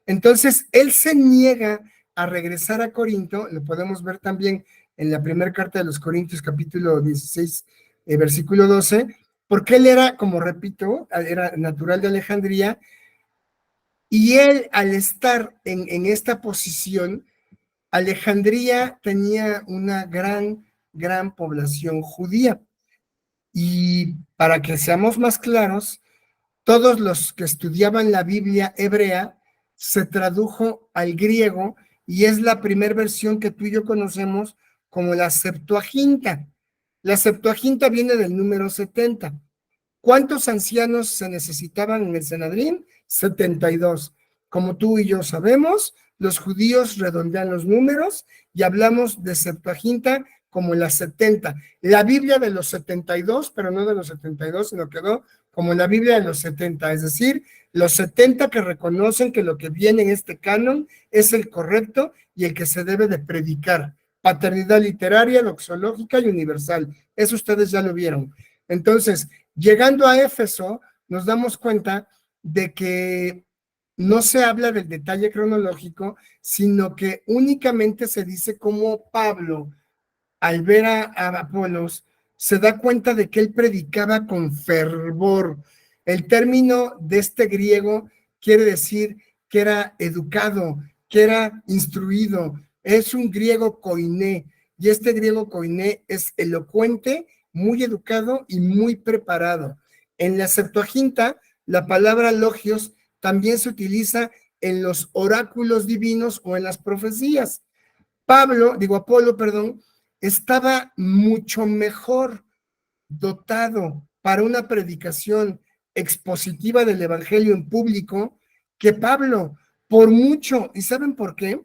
Entonces, él se niega a regresar a Corinto, lo podemos ver también en la primera carta de los Corintios, capítulo 16, versículo 12, porque él era, como repito, era natural de Alejandría, y él, al estar en esta posición, Alejandría tenía una gran población judía. Y para que seamos más claros, todos los que estudiaban la Biblia hebrea se tradujo al griego y es la primera versión que tú y yo conocemos como la Septuaginta. La Septuaginta viene del número 70. ¿Cuántos ancianos se necesitaban en el Sanedrín? 72. Como tú y yo sabemos, los judíos redondean los números y hablamos de Septuaginta como la 70. La Biblia de los 72, pero no de los 72, sino quedó como la Biblia de los 70, es decir, los 70 que reconocen que lo que viene en este canon es el correcto y el que se debe de predicar. Paternidad literaria, doxológica y universal. Eso ustedes ya lo vieron. Entonces, llegando a Éfeso, nos damos cuenta de que no se habla del detalle cronológico, sino que únicamente se dice cómo Pablo, al ver a Apolos, se da cuenta de que él predicaba con fervor. El término de este griego quiere decir que era educado, que era instruido. Es un griego koiné, y este griego koiné es elocuente, muy educado y muy preparado. En la Septuaginta, la palabra logios también se utiliza en los oráculos divinos o en las profecías. Apolo, perdón, estaba mucho mejor dotado para una predicación expositiva del Evangelio en público que Pablo, por mucho. ¿Y saben por qué?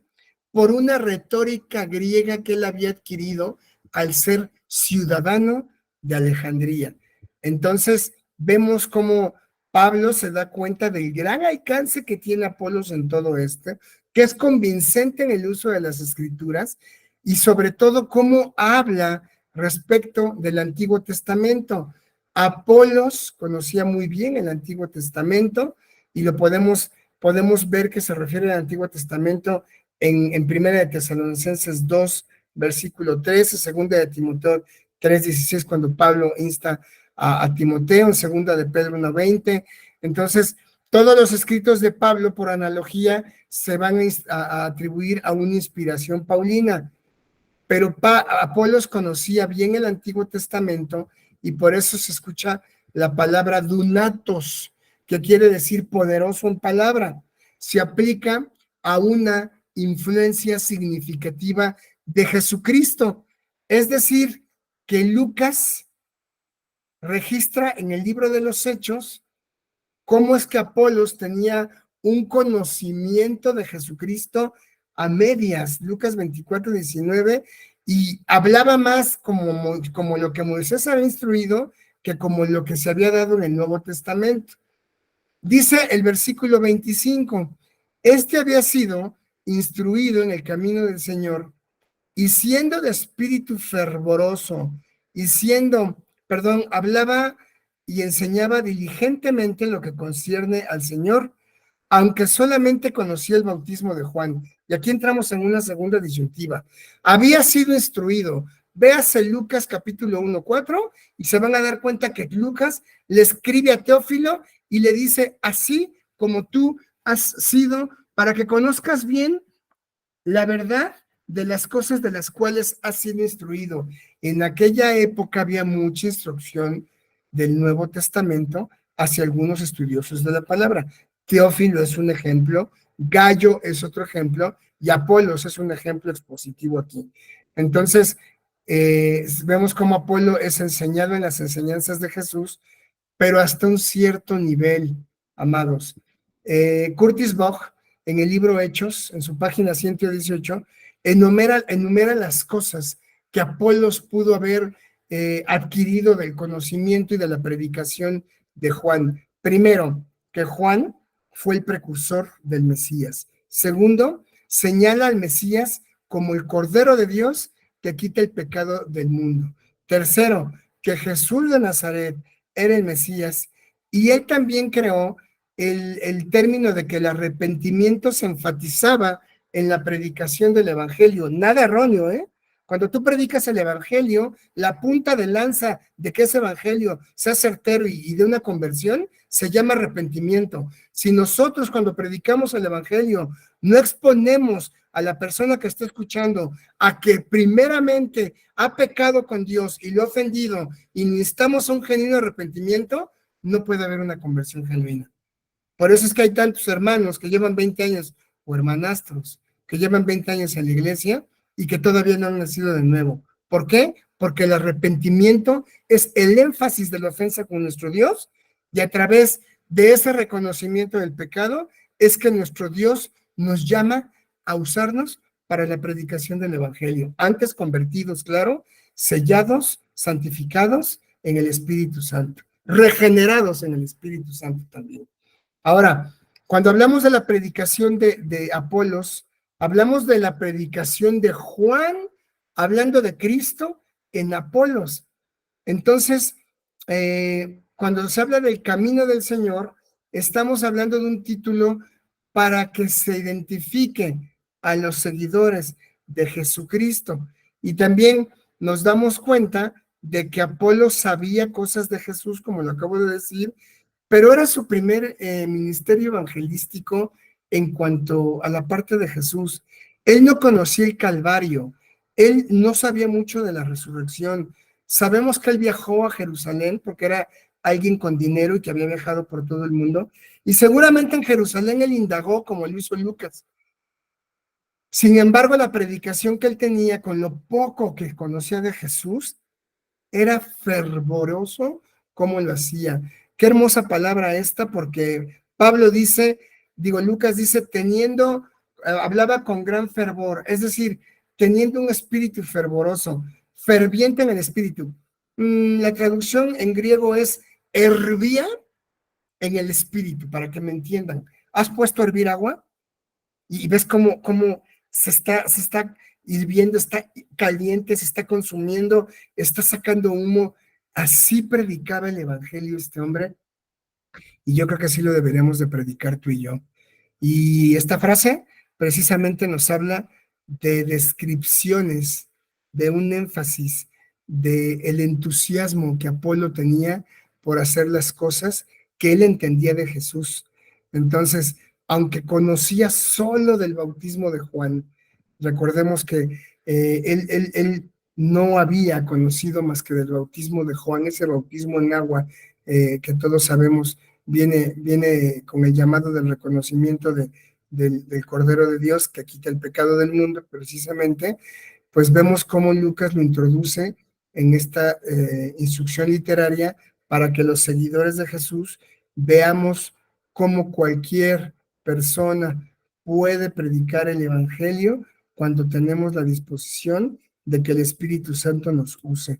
Por una retórica griega que él había adquirido al ser ciudadano de Alejandría. Entonces, vemos cómo Pablo se da cuenta del gran alcance que tiene Apolos en todo esto, que es convincente en el uso de las escrituras y sobre todo cómo habla respecto del Antiguo Testamento. Apolos conocía muy bien el Antiguo Testamento y lo podemos ver que se refiere al Antiguo Testamento en Primera de Tesalonicenses 2, versículo 13, Segunda de Timoteo 3:16, cuando Pablo insta a Timoteo, en Segunda de Pedro 1:20. Entonces, todos los escritos de Pablo, por analogía, se van a atribuir a una inspiración paulina. Pero Apolos conocía bien el Antiguo Testamento y por eso se escucha la palabra dunatos, que quiere decir poderoso en palabra. Se aplica a una influencia significativa de Jesucristo. Es decir, que Lucas registra en el libro de los Hechos cómo es que Apolos tenía un conocimiento de Jesucristo a medias, Lucas 24:19, y hablaba más como lo que Moisés había instruido que como lo que se había dado en el Nuevo Testamento. Dice el versículo 25, este había sido instruido en el camino del Señor, y siendo de espíritu fervoroso, hablaba y enseñaba diligentemente lo que concierne al Señor, aunque solamente conocía el bautismo de Juan. Y aquí entramos en una segunda disyuntiva. Había sido instruido. Véase Lucas capítulo 1:4 y se van a dar cuenta que Lucas le escribe a Teófilo y le dice, así como tú has sido, para que conozcas bien la verdad de las cosas de las cuales has sido instruido. En aquella época había mucha instrucción del Nuevo Testamento hacia algunos estudiosos de la palabra. Teófilo es un ejemplo, Gallo es otro ejemplo, y Apolos es un ejemplo expositivo aquí. Entonces, vemos cómo Apolo es enseñado en las enseñanzas de Jesús, pero hasta un cierto nivel, amados. Curtis Bock, en el libro Hechos, en su página 118, enumera las cosas que Apolos pudo haber adquirido del conocimiento y de la predicación de Juan. Primero, que Juan fue el precursor del Mesías. Segundo, señala al Mesías como el Cordero de Dios que quita el pecado del mundo. Tercero, que Jesús de Nazaret era el Mesías y él también creó el término de que el arrepentimiento se enfatizaba en la predicación del Evangelio. Nada erróneo, ¿eh? Cuando tú predicas el Evangelio, la punta de lanza de que ese Evangelio sea certero y de una conversión, se llama arrepentimiento. Si nosotros cuando predicamos el Evangelio no exponemos a la persona que está escuchando a que primeramente ha pecado con Dios y lo ha ofendido y necesitamos un genuino arrepentimiento, no puede haber una conversión genuina. Por eso es que hay tantos hermanos que llevan 20 años, o hermanastros, que llevan 20 años en la iglesia y que todavía no han nacido de nuevo. ¿Por qué? Porque el arrepentimiento es el énfasis de la ofensa con nuestro Dios y a través de ese reconocimiento del pecado es que nuestro Dios nos llama a usarnos para la predicación del Evangelio. Antes convertidos, claro, sellados, santificados en el Espíritu Santo, regenerados en el Espíritu Santo también. Ahora, cuando hablamos de la predicación de Apolos, hablamos de la predicación de Juan, hablando de Cristo en Apolos. Entonces, cuando se habla del camino del Señor, estamos hablando de un título para que se identifique a los seguidores de Jesucristo. Y también nos damos cuenta de que Apolo sabía cosas de Jesús, como lo acabo de decir, pero era su primer ministerio evangelístico en cuanto a la parte de Jesús. Él no conocía el Calvario, él no sabía mucho de la resurrección. Sabemos que él viajó a Jerusalén porque era alguien con dinero y que había viajado por todo el mundo, y seguramente en Jerusalén él indagó como lo hizo Lucas. Sin embargo, la predicación que él tenía con lo poco que conocía de Jesús era fervoroso como lo hacía. Qué hermosa palabra esta, porque Pablo dice, Lucas dice, hablaba con gran fervor, es decir, teniendo un espíritu fervoroso, ferviente en el espíritu. La traducción en griego es hervía en el espíritu, para que me entiendan. ¿Has puesto a hervir agua? Y ves cómo se está hirviendo, está caliente, se está consumiendo, está sacando humo. Así predicaba el evangelio este hombre, y yo creo que así lo deberíamos de predicar tú y yo. Y esta frase precisamente nos habla de descripciones, de un énfasis, del entusiasmo que Apolo tenía por hacer las cosas que él entendía de Jesús. Entonces, aunque conocía solo del bautismo de Juan, recordemos que él no había conocido más que del bautismo de Juan, ese bautismo en agua que todos sabemos viene con el llamado del reconocimiento del Cordero de Dios que quita el pecado del mundo, precisamente. Pues vemos cómo Lucas lo introduce en esta instrucción literaria para que los seguidores de Jesús veamos cómo cualquier persona puede predicar el evangelio cuando tenemos la disposición de que el Espíritu Santo nos use.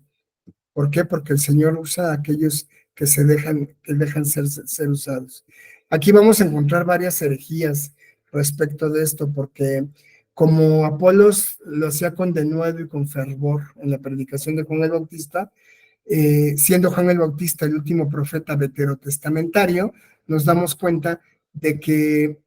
¿Por qué? Porque el Señor usa a aquellos que dejan ser usados. Aquí vamos a encontrar varias herejías respecto de esto, porque como Apolos lo hacía con denuedo y con fervor en la predicación de Juan el Bautista, siendo Juan el Bautista el último profeta veterotestamentario, nos damos cuenta de que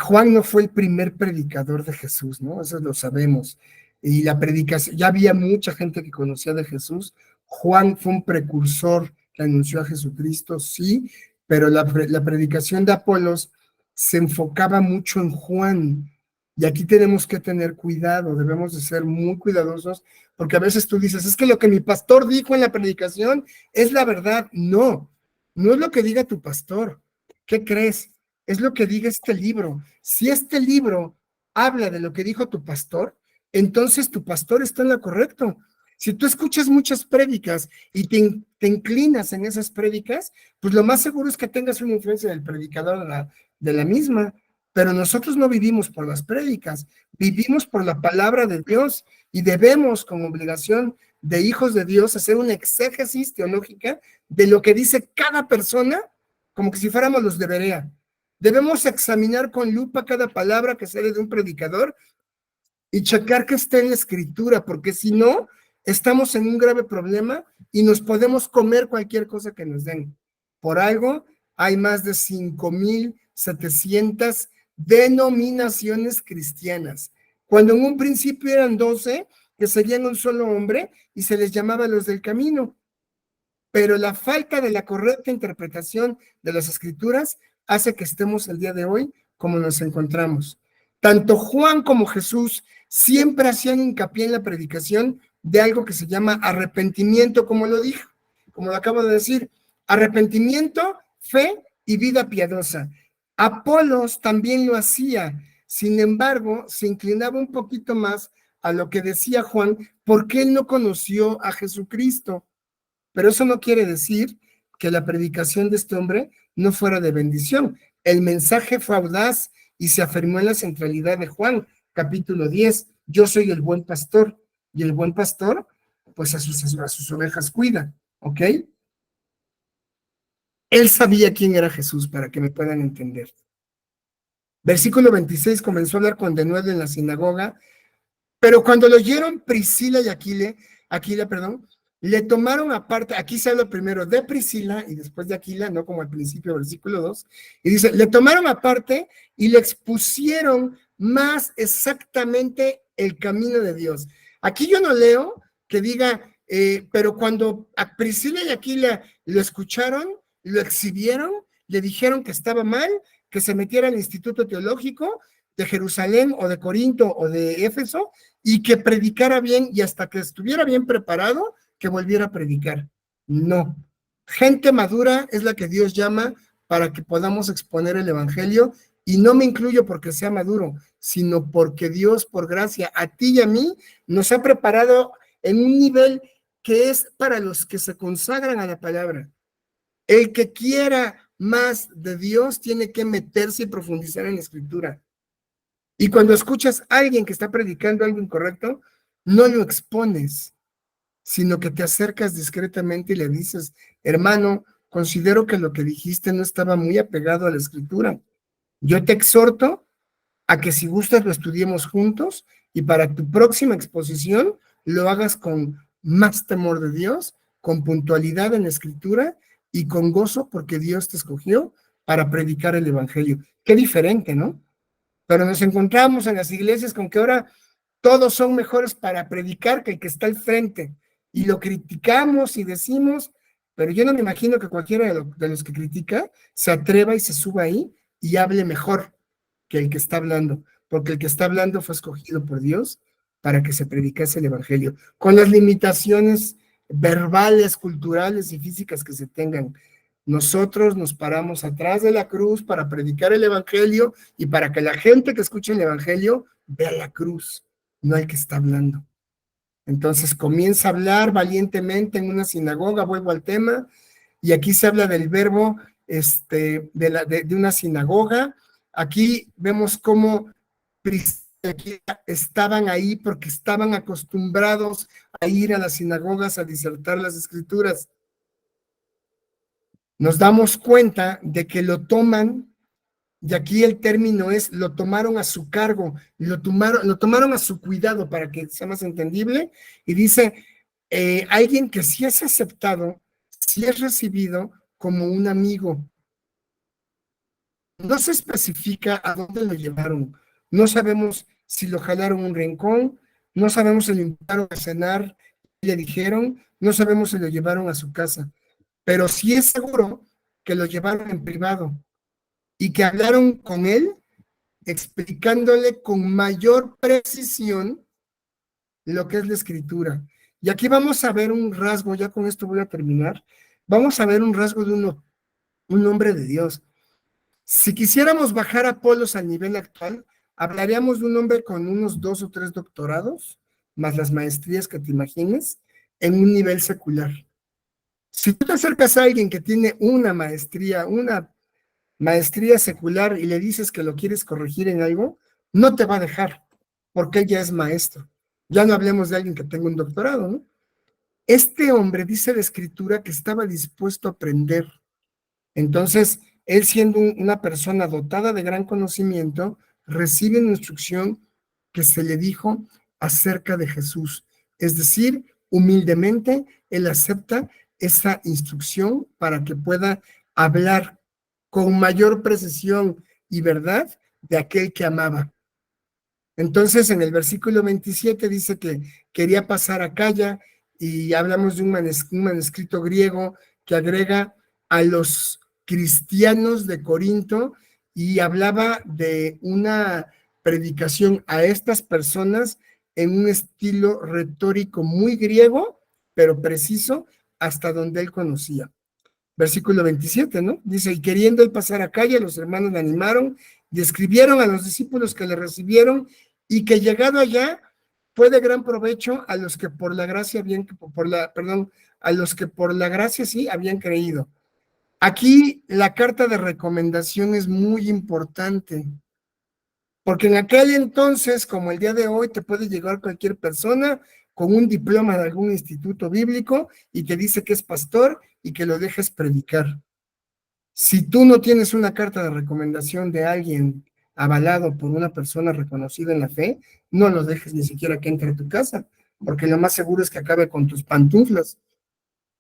Juan no fue el primer predicador de Jesús, ¿no? Eso lo sabemos. Y la predicación, ya había mucha gente que conocía de Jesús. Juan fue un precursor que anunció a Jesucristo, sí, pero la predicación de Apolos se enfocaba mucho en Juan. Y aquí tenemos que tener cuidado, debemos de ser muy cuidadosos, porque a veces tú dices, es que lo que mi pastor dijo en la predicación es la verdad. No, no es lo que diga tu pastor. ¿Qué crees? Es lo que diga este libro. Si este libro habla de lo que dijo tu pastor, entonces tu pastor está en lo correcto. Si tú escuchas muchas prédicas y te inclinas en esas prédicas, pues lo más seguro es que tengas una influencia del predicador de la misma. Pero nosotros no vivimos por las prédicas, vivimos por la palabra de Dios, y debemos, como obligación de hijos de Dios, hacer una exégesis teológica de lo que dice cada persona, como que si fuéramos los de Berea. Debemos examinar con lupa cada palabra que sale de un predicador y checar que esté en la escritura, porque si no, estamos en un grave problema y nos podemos comer cualquier cosa que nos den. Por algo, hay más de 5,700 denominaciones cristianas, cuando en un principio eran 12 que seguían un solo hombre y se les llamaba los del camino. Pero la falta de la correcta interpretación de las escrituras hace que estemos el día de hoy como nos encontramos. Tanto Juan como Jesús siempre hacían hincapié en la predicación de algo que se llama arrepentimiento, como lo acabo de decir, arrepentimiento, fe y vida piadosa. Apolos también lo hacía, sin embargo, se inclinaba un poquito más a lo que decía Juan, porque él no conoció a Jesucristo. Pero eso no quiere decir que la predicación de este hombre no fuera de bendición. El mensaje fue audaz y se afirmó en la centralidad de Juan, capítulo 10. Yo soy el buen pastor, y el buen pastor, pues a sus ovejas cuida, ¿ok? Él sabía quién era Jesús, para que me puedan entender. Versículo 26, comenzó a hablar con denuedo en la sinagoga, pero cuando lo oyeron Priscila y Aquila, le tomaron aparte, aquí se habla primero de Priscila y después de Aquila, no como al principio, versículo 2, y dice, le tomaron aparte y le expusieron más exactamente el camino de Dios. Aquí yo no leo que diga, pero cuando a Priscila y Aquila lo escucharon, lo exhibieron, le dijeron que estaba mal, que se metiera al Instituto Teológico de Jerusalén o de Corinto o de Éfeso y que predicara bien y hasta que estuviera bien preparado, que volviera a predicar. No. Gente madura es la que Dios llama para que podamos exponer el evangelio, y no me incluyo porque sea maduro, sino porque Dios, por gracia, a ti y a mí, nos ha preparado en un nivel que es para los que se consagran a la palabra. El que quiera más de Dios tiene que meterse y profundizar en la escritura. Y cuando escuchas a alguien que está predicando algo incorrecto, no lo expones, sino que te acercas discretamente y le dices, hermano, considero que lo que dijiste no estaba muy apegado a la escritura. Yo te exhorto a que si gustas lo estudiemos juntos y para tu próxima exposición lo hagas con más temor de Dios, con puntualidad en la escritura y con gozo porque Dios te escogió para predicar el evangelio. Qué diferente, ¿no? Pero nos encontramos en las iglesias con que ahora todos son mejores para predicar que el que está al frente. Y lo criticamos y decimos, pero yo no me imagino que cualquiera de los que critica se atreva y se suba ahí y hable mejor que el que está hablando, porque el que está hablando fue escogido por Dios para que se predicase el evangelio, con las limitaciones verbales, culturales y físicas que se tengan. Nosotros nos paramos atrás de la cruz para predicar el evangelio y para que la gente que escuche el evangelio vea la cruz, no el que está hablando. Entonces comienza a hablar valientemente en una sinagoga, vuelvo al tema, y aquí se habla del verbo de una sinagoga. Aquí vemos cómo estaban ahí porque estaban acostumbrados a ir a las sinagogas a disertar las escrituras. Nos damos cuenta de que lo toman, y aquí el término es, lo tomaron a su cargo, lo tomaron a su cuidado para que sea más entendible, y dice, alguien que sí es aceptado, sí es recibido como un amigo. No se especifica a dónde lo llevaron, no sabemos si lo jalaron a un rincón, no sabemos si lo invitaron a cenar y le dijeron, no sabemos si lo llevaron a su casa, pero sí es seguro que lo llevaron en privado y que hablaron con él explicándole con mayor precisión lo que es la escritura. Y aquí vamos a ver un rasgo, ya con esto voy a terminar, vamos a ver un rasgo de un hombre de Dios. Si quisiéramos bajar a Apolos al nivel actual, hablaríamos de un hombre con unos 2 o 3 doctorados, más las maestrías que te imagines, en un nivel secular. Si tú te acercas a alguien que tiene una maestría secular y le dices que lo quieres corregir en algo, no te va a dejar, porque él ya es maestro. Ya no hablemos de alguien que tenga un doctorado, ¿no? Este hombre dice la escritura que estaba dispuesto a aprender. Entonces, él siendo una persona dotada de gran conocimiento, recibe una instrucción que se le dijo acerca de Jesús. Es decir, humildemente, él acepta esa instrucción para que pueda hablar con mayor precisión y verdad de aquel que amaba. Entonces, en el versículo 27 dice que quería pasar a Acaya, y hablamos de un manuscrito griego que agrega a los cristianos de Corinto y hablaba de una predicación a estas personas en un estilo retórico muy griego, pero preciso hasta donde él conocía. Versículo 27, ¿no? Dice, y queriendo él pasar a Acaya, los hermanos le animaron y escribieron a los discípulos que le recibieron, y que llegado allá fue de gran provecho a los que por la gracia a los que por la gracia sí habían creído. Aquí la carta de recomendación es muy importante, porque en aquel entonces, como el día de hoy, te puede llegar cualquier persona con un diploma de algún instituto bíblico y te dice que es pastor y que lo dejes predicar. Si tú no tienes una carta de recomendación de alguien avalado por una persona reconocida en la fe, no lo dejes ni siquiera que entre a tu casa, porque lo más seguro es que acabe con tus pantuflas,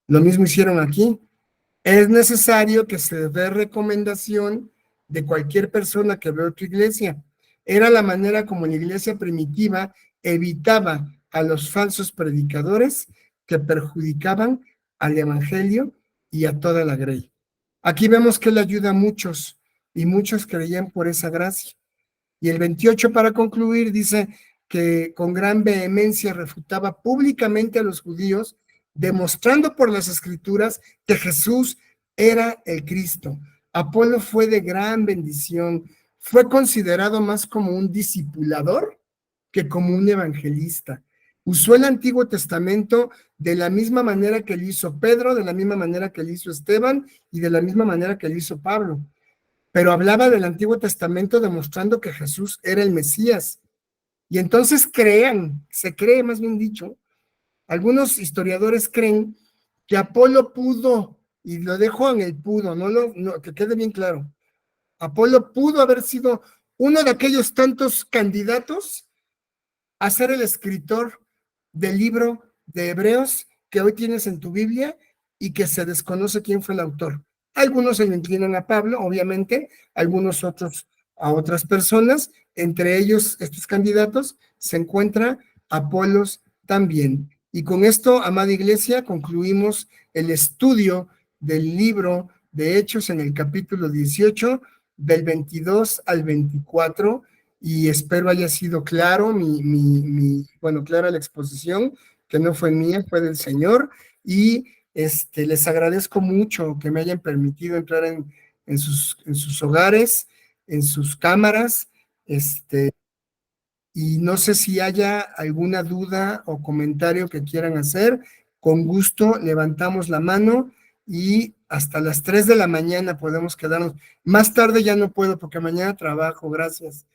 Lo mismo hicieron aquí. Es necesario que se dé recomendación de cualquier persona que vea otra iglesia. Era la manera como la iglesia primitiva evitaba a los falsos predicadores que perjudicaban al evangelio y a toda la grey. Aquí vemos que él ayuda a muchos y muchos creían por esa gracia. Y el 28, para concluir, dice que con gran vehemencia refutaba públicamente a los judíos, demostrando por las escrituras que Jesús era el Cristo. Apolo fue de gran bendición, fue considerado más como un discipulador que como un evangelista. Usó el Antiguo Testamento de la misma manera que lo hizo Pedro, de la misma manera que lo hizo Esteban y de la misma manera que lo hizo Pablo. Pero hablaba del Antiguo Testamento demostrando que Jesús era el Mesías. Y entonces se cree más bien dicho, algunos historiadores creen que Apolo pudo, y lo dejo en el pudo, que quede bien claro, Apolo pudo haber sido uno de aquellos tantos candidatos a ser el escritor del libro de Hebreos que hoy tienes en tu Biblia y que se desconoce quién fue el autor. Algunos se lo inclinan a Pablo, obviamente, algunos otros a otras personas, entre ellos estos candidatos se encuentra Apolos también. Y con esto, amada iglesia, concluimos el estudio del libro de Hechos en el capítulo 18, del 22 al 24, y espero haya sido claro clara la exposición, que no fue mía, fue del Señor, y les agradezco mucho que me hayan permitido entrar en sus hogares, en sus cámaras, y no sé si haya alguna duda o comentario que quieran hacer. Con gusto levantamos la mano y hasta las 3 de la mañana podemos quedarnos. Más tarde ya no puedo porque mañana trabajo, gracias.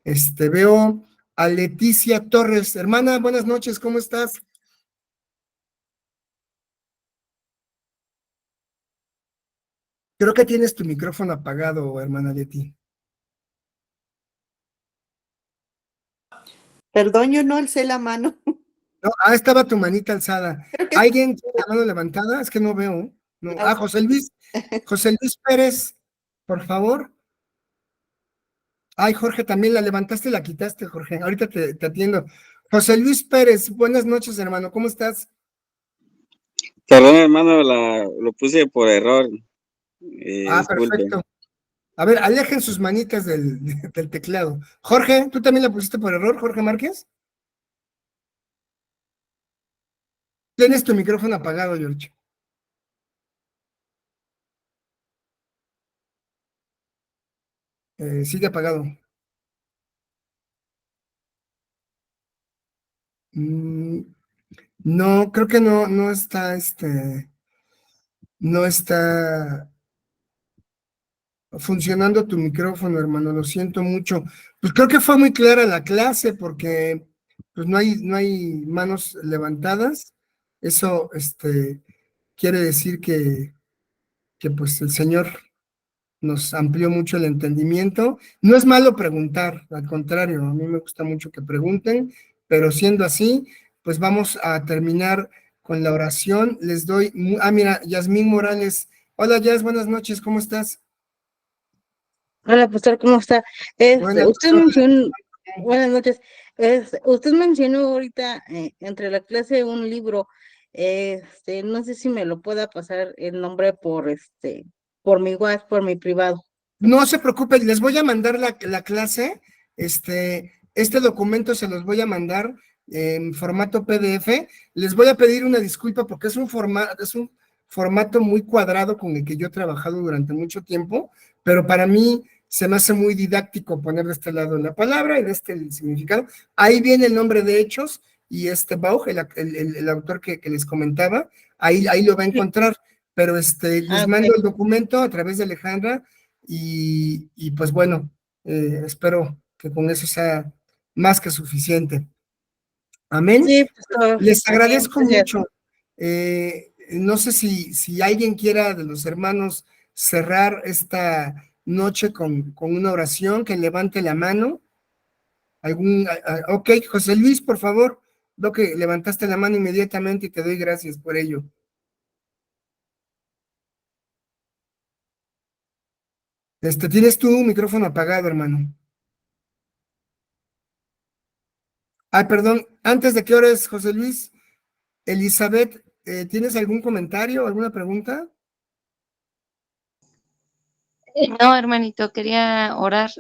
Veo a Leticia Torres. Hermana, buenas noches, ¿cómo estás? Creo que tienes tu micrófono apagado, hermana Leti. Perdón, yo no alcé la mano. No, estaba tu manita alzada. ¿Alguien tiene la mano levantada? Es que no veo. No. José Luis Pérez, por favor. Ay, Jorge, también la levantaste y la quitaste, Jorge. Ahorita te atiendo. José Luis Pérez, buenas noches, hermano. ¿Cómo estás? Perdón, hermano, lo puse por error. Disculpe. Perfecto. A ver, alejen sus manitas del teclado. Jorge, ¿tú también la pusiste por error, Jorge Márquez? Tienes tu micrófono apagado, George. Sigue apagado. No, creo que no está, no está funcionando tu micrófono, hermano, lo siento mucho. Pues creo que fue muy clara la clase porque pues no hay manos levantadas. Eso, quiere decir que pues el Señor nos amplió mucho el entendimiento. No es malo preguntar, al contrario, a mí me gusta mucho que pregunten, pero siendo así, pues vamos a terminar con la oración. Les doy, mira, Yasmín Morales. Hola, Yas, buenas noches, ¿cómo estás? Hola, pastor, ¿cómo está? Buenas Usted mencionó, buenas noches. Usted mencionó ahorita entre la clase un libro. No sé si me lo pueda pasar el nombre por mi WhatsApp, por mi privado. No se preocupen, les voy a mandar la clase. Este documento se los voy a mandar en formato PDF. Les voy a pedir una disculpa porque es un formato muy cuadrado con el que yo he trabajado durante mucho tiempo, pero para mí se me hace muy didáctico poner de este lado la palabra y de este el significado. Ahí viene el nombre de Hechos y Bauch, el autor que les comentaba, ahí lo va a encontrar, pero les mando el documento a través de Alejandra y pues bueno, espero que con eso sea más que suficiente. Amén. Sí, pastor. Les agradezco Amén. mucho. No sé si alguien quiera de los hermanos cerrar esta noche con una oración, que levante la mano. Ok, José Luis, por favor. Veo que levantaste la mano inmediatamente y te doy gracias por ello. Tienes tu micrófono apagado, hermano. Ay, perdón, antes de que ores, José Luis, Elizabeth, ¿tienes algún comentario, alguna pregunta? No, hermanito, quería orar,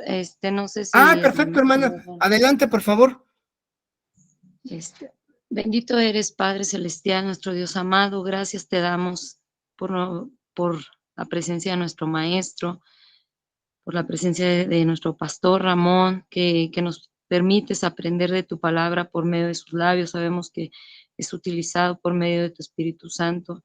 no sé si... Perfecto, hermana. Adelante, por favor. Bendito eres, Padre Celestial, nuestro Dios amado, gracias te damos por la presencia de nuestro Maestro, por la presencia de nuestro pastor Ramón, que nos permites aprender de tu palabra por medio de sus labios. Sabemos que es utilizado por medio de tu Espíritu Santo.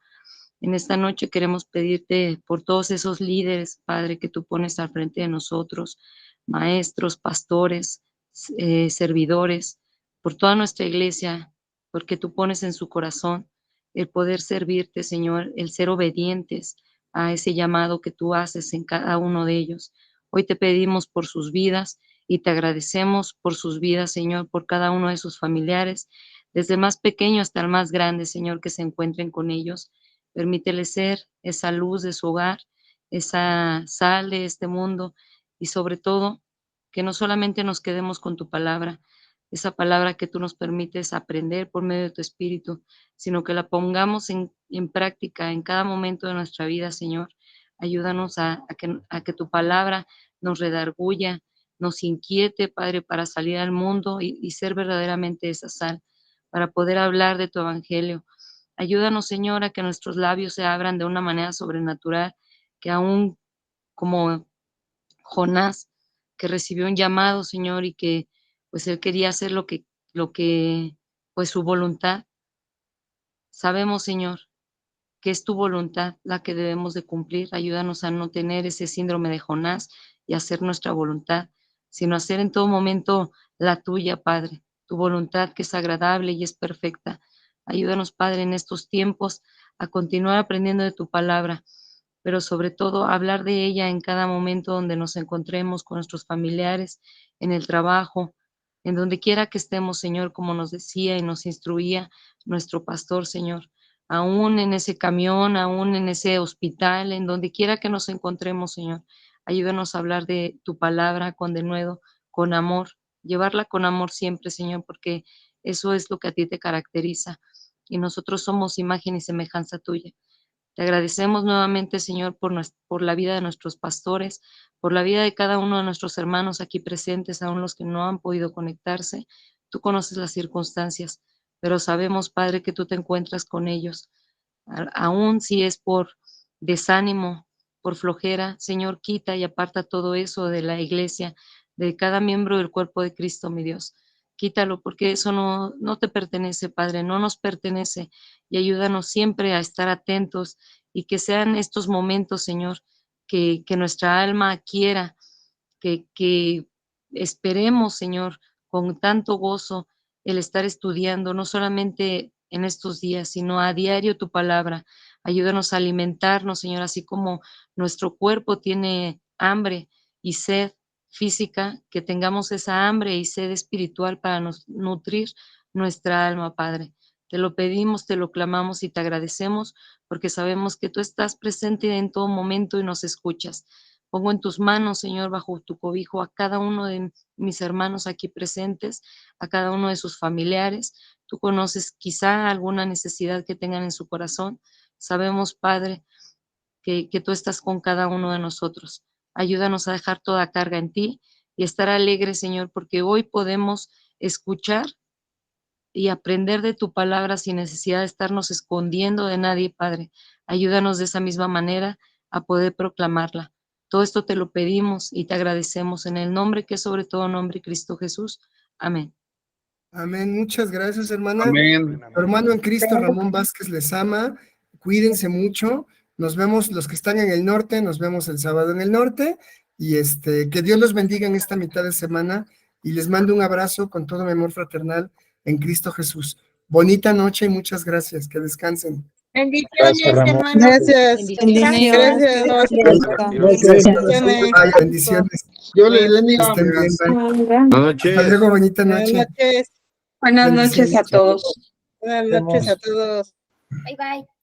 En esta noche queremos pedirte por todos esos líderes, Padre, que tú pones al frente de nosotros, maestros, pastores, servidores, por toda nuestra iglesia, porque tú pones en su corazón el poder servirte, Señor, el ser obedientes a ese llamado que tú haces en cada uno de ellos. Hoy te pedimos por sus vidas y te agradecemos por sus vidas, Señor, por cada uno de sus familiares, desde el más pequeño hasta el más grande, Señor, que se encuentren con ellos. Permítele ser esa luz de su hogar, esa sal de este mundo y sobre todo que no solamente nos quedemos con tu palabra, esa palabra que tú nos permites aprender por medio de tu Espíritu, sino que la pongamos en práctica en cada momento de nuestra vida, Señor. Ayúdanos a que tu palabra nos redarguya, nos inquiete, Padre, para salir al mundo y ser verdaderamente esa sal, para poder hablar de tu evangelio. Ayúdanos, Señor, a que nuestros labios se abran de una manera sobrenatural, que aún como Jonás, que recibió un llamado, Señor, y que pues él quería hacer pues su voluntad. Sabemos, Señor, que es tu voluntad la que debemos de cumplir. Ayúdanos a no tener ese síndrome de Jonás y hacer nuestra voluntad, sino hacer en todo momento la tuya, Padre, tu voluntad que es agradable y es perfecta. Ayúdanos, Padre, en estos tiempos a continuar aprendiendo de tu palabra, pero sobre todo a hablar de ella en cada momento donde nos encontremos con nuestros familiares, en el trabajo, en donde quiera que estemos, Señor, como nos decía y nos instruía nuestro pastor, Señor, aún en ese camión, aún en ese hospital, en donde quiera que nos encontremos, Señor. Ayúdanos a hablar de tu palabra con denuedo, con amor, llevarla con amor siempre, Señor, porque eso es lo que a ti te caracteriza y nosotros somos imagen y semejanza tuya. Te agradecemos nuevamente, Señor, por la vida de nuestros pastores, por la vida de cada uno de nuestros hermanos aquí presentes, aún los que no han podido conectarse. Tú conoces las circunstancias, pero sabemos, Padre, que tú te encuentras con ellos. Aún si es por desánimo, por flojera, Señor, quita y aparta todo eso de la iglesia, de cada miembro del cuerpo de Cristo, mi Dios. Quítalo, porque eso no te pertenece, Padre, no nos pertenece. Y ayúdanos siempre a estar atentos y que sean estos momentos, Señor, que nuestra alma quiera, que esperemos, Señor, con tanto gozo el estar estudiando, no solamente en estos días, sino a diario tu palabra. Ayúdanos a alimentarnos, Señor, así como nuestro cuerpo tiene hambre y sed física, que tengamos esa hambre y sed espiritual para nutrir nuestra alma, Padre. Te lo pedimos, te lo clamamos y te agradecemos porque sabemos que tú estás presente en todo momento y nos escuchas. Pongo en tus manos, Señor, bajo tu cobijo a cada uno de mis hermanos aquí presentes, a cada uno de sus familiares. Tú conoces quizá alguna necesidad que tengan en su corazón. Sabemos, Padre, que tú estás con cada uno de nosotros. Ayúdanos a dejar toda carga en ti y estar alegres, Señor, porque hoy podemos escuchar y aprender de tu palabra sin necesidad de estarnos escondiendo de nadie, Padre. Ayúdanos de esa misma manera a poder proclamarla. Todo esto te lo pedimos y te agradecemos en el nombre que es sobre todo nombre, Cristo Jesús. Amén. Amén. Muchas gracias, hermana. Amén. Hermano en Cristo, Ramón Vázquez les ama. Cuídense mucho. Nos vemos los que están en el norte, nos vemos el sábado en el norte. Y que Dios los bendiga en esta mitad de semana. Y les mando un abrazo con todo mi amor fraternal en Cristo Jesús. Bonita noche y muchas gracias. Que descansen. Bendiciones, Ramón. hermano. Gracias. Bendiciones. Bendiciones. Ay, bendiciones. Yo le bendiga. Estén bien, bye. Buenas noches. Hasta luego, bonita Buenas noche. noches. Buenas noches a todos. Buenas noches a todos. Bye bye.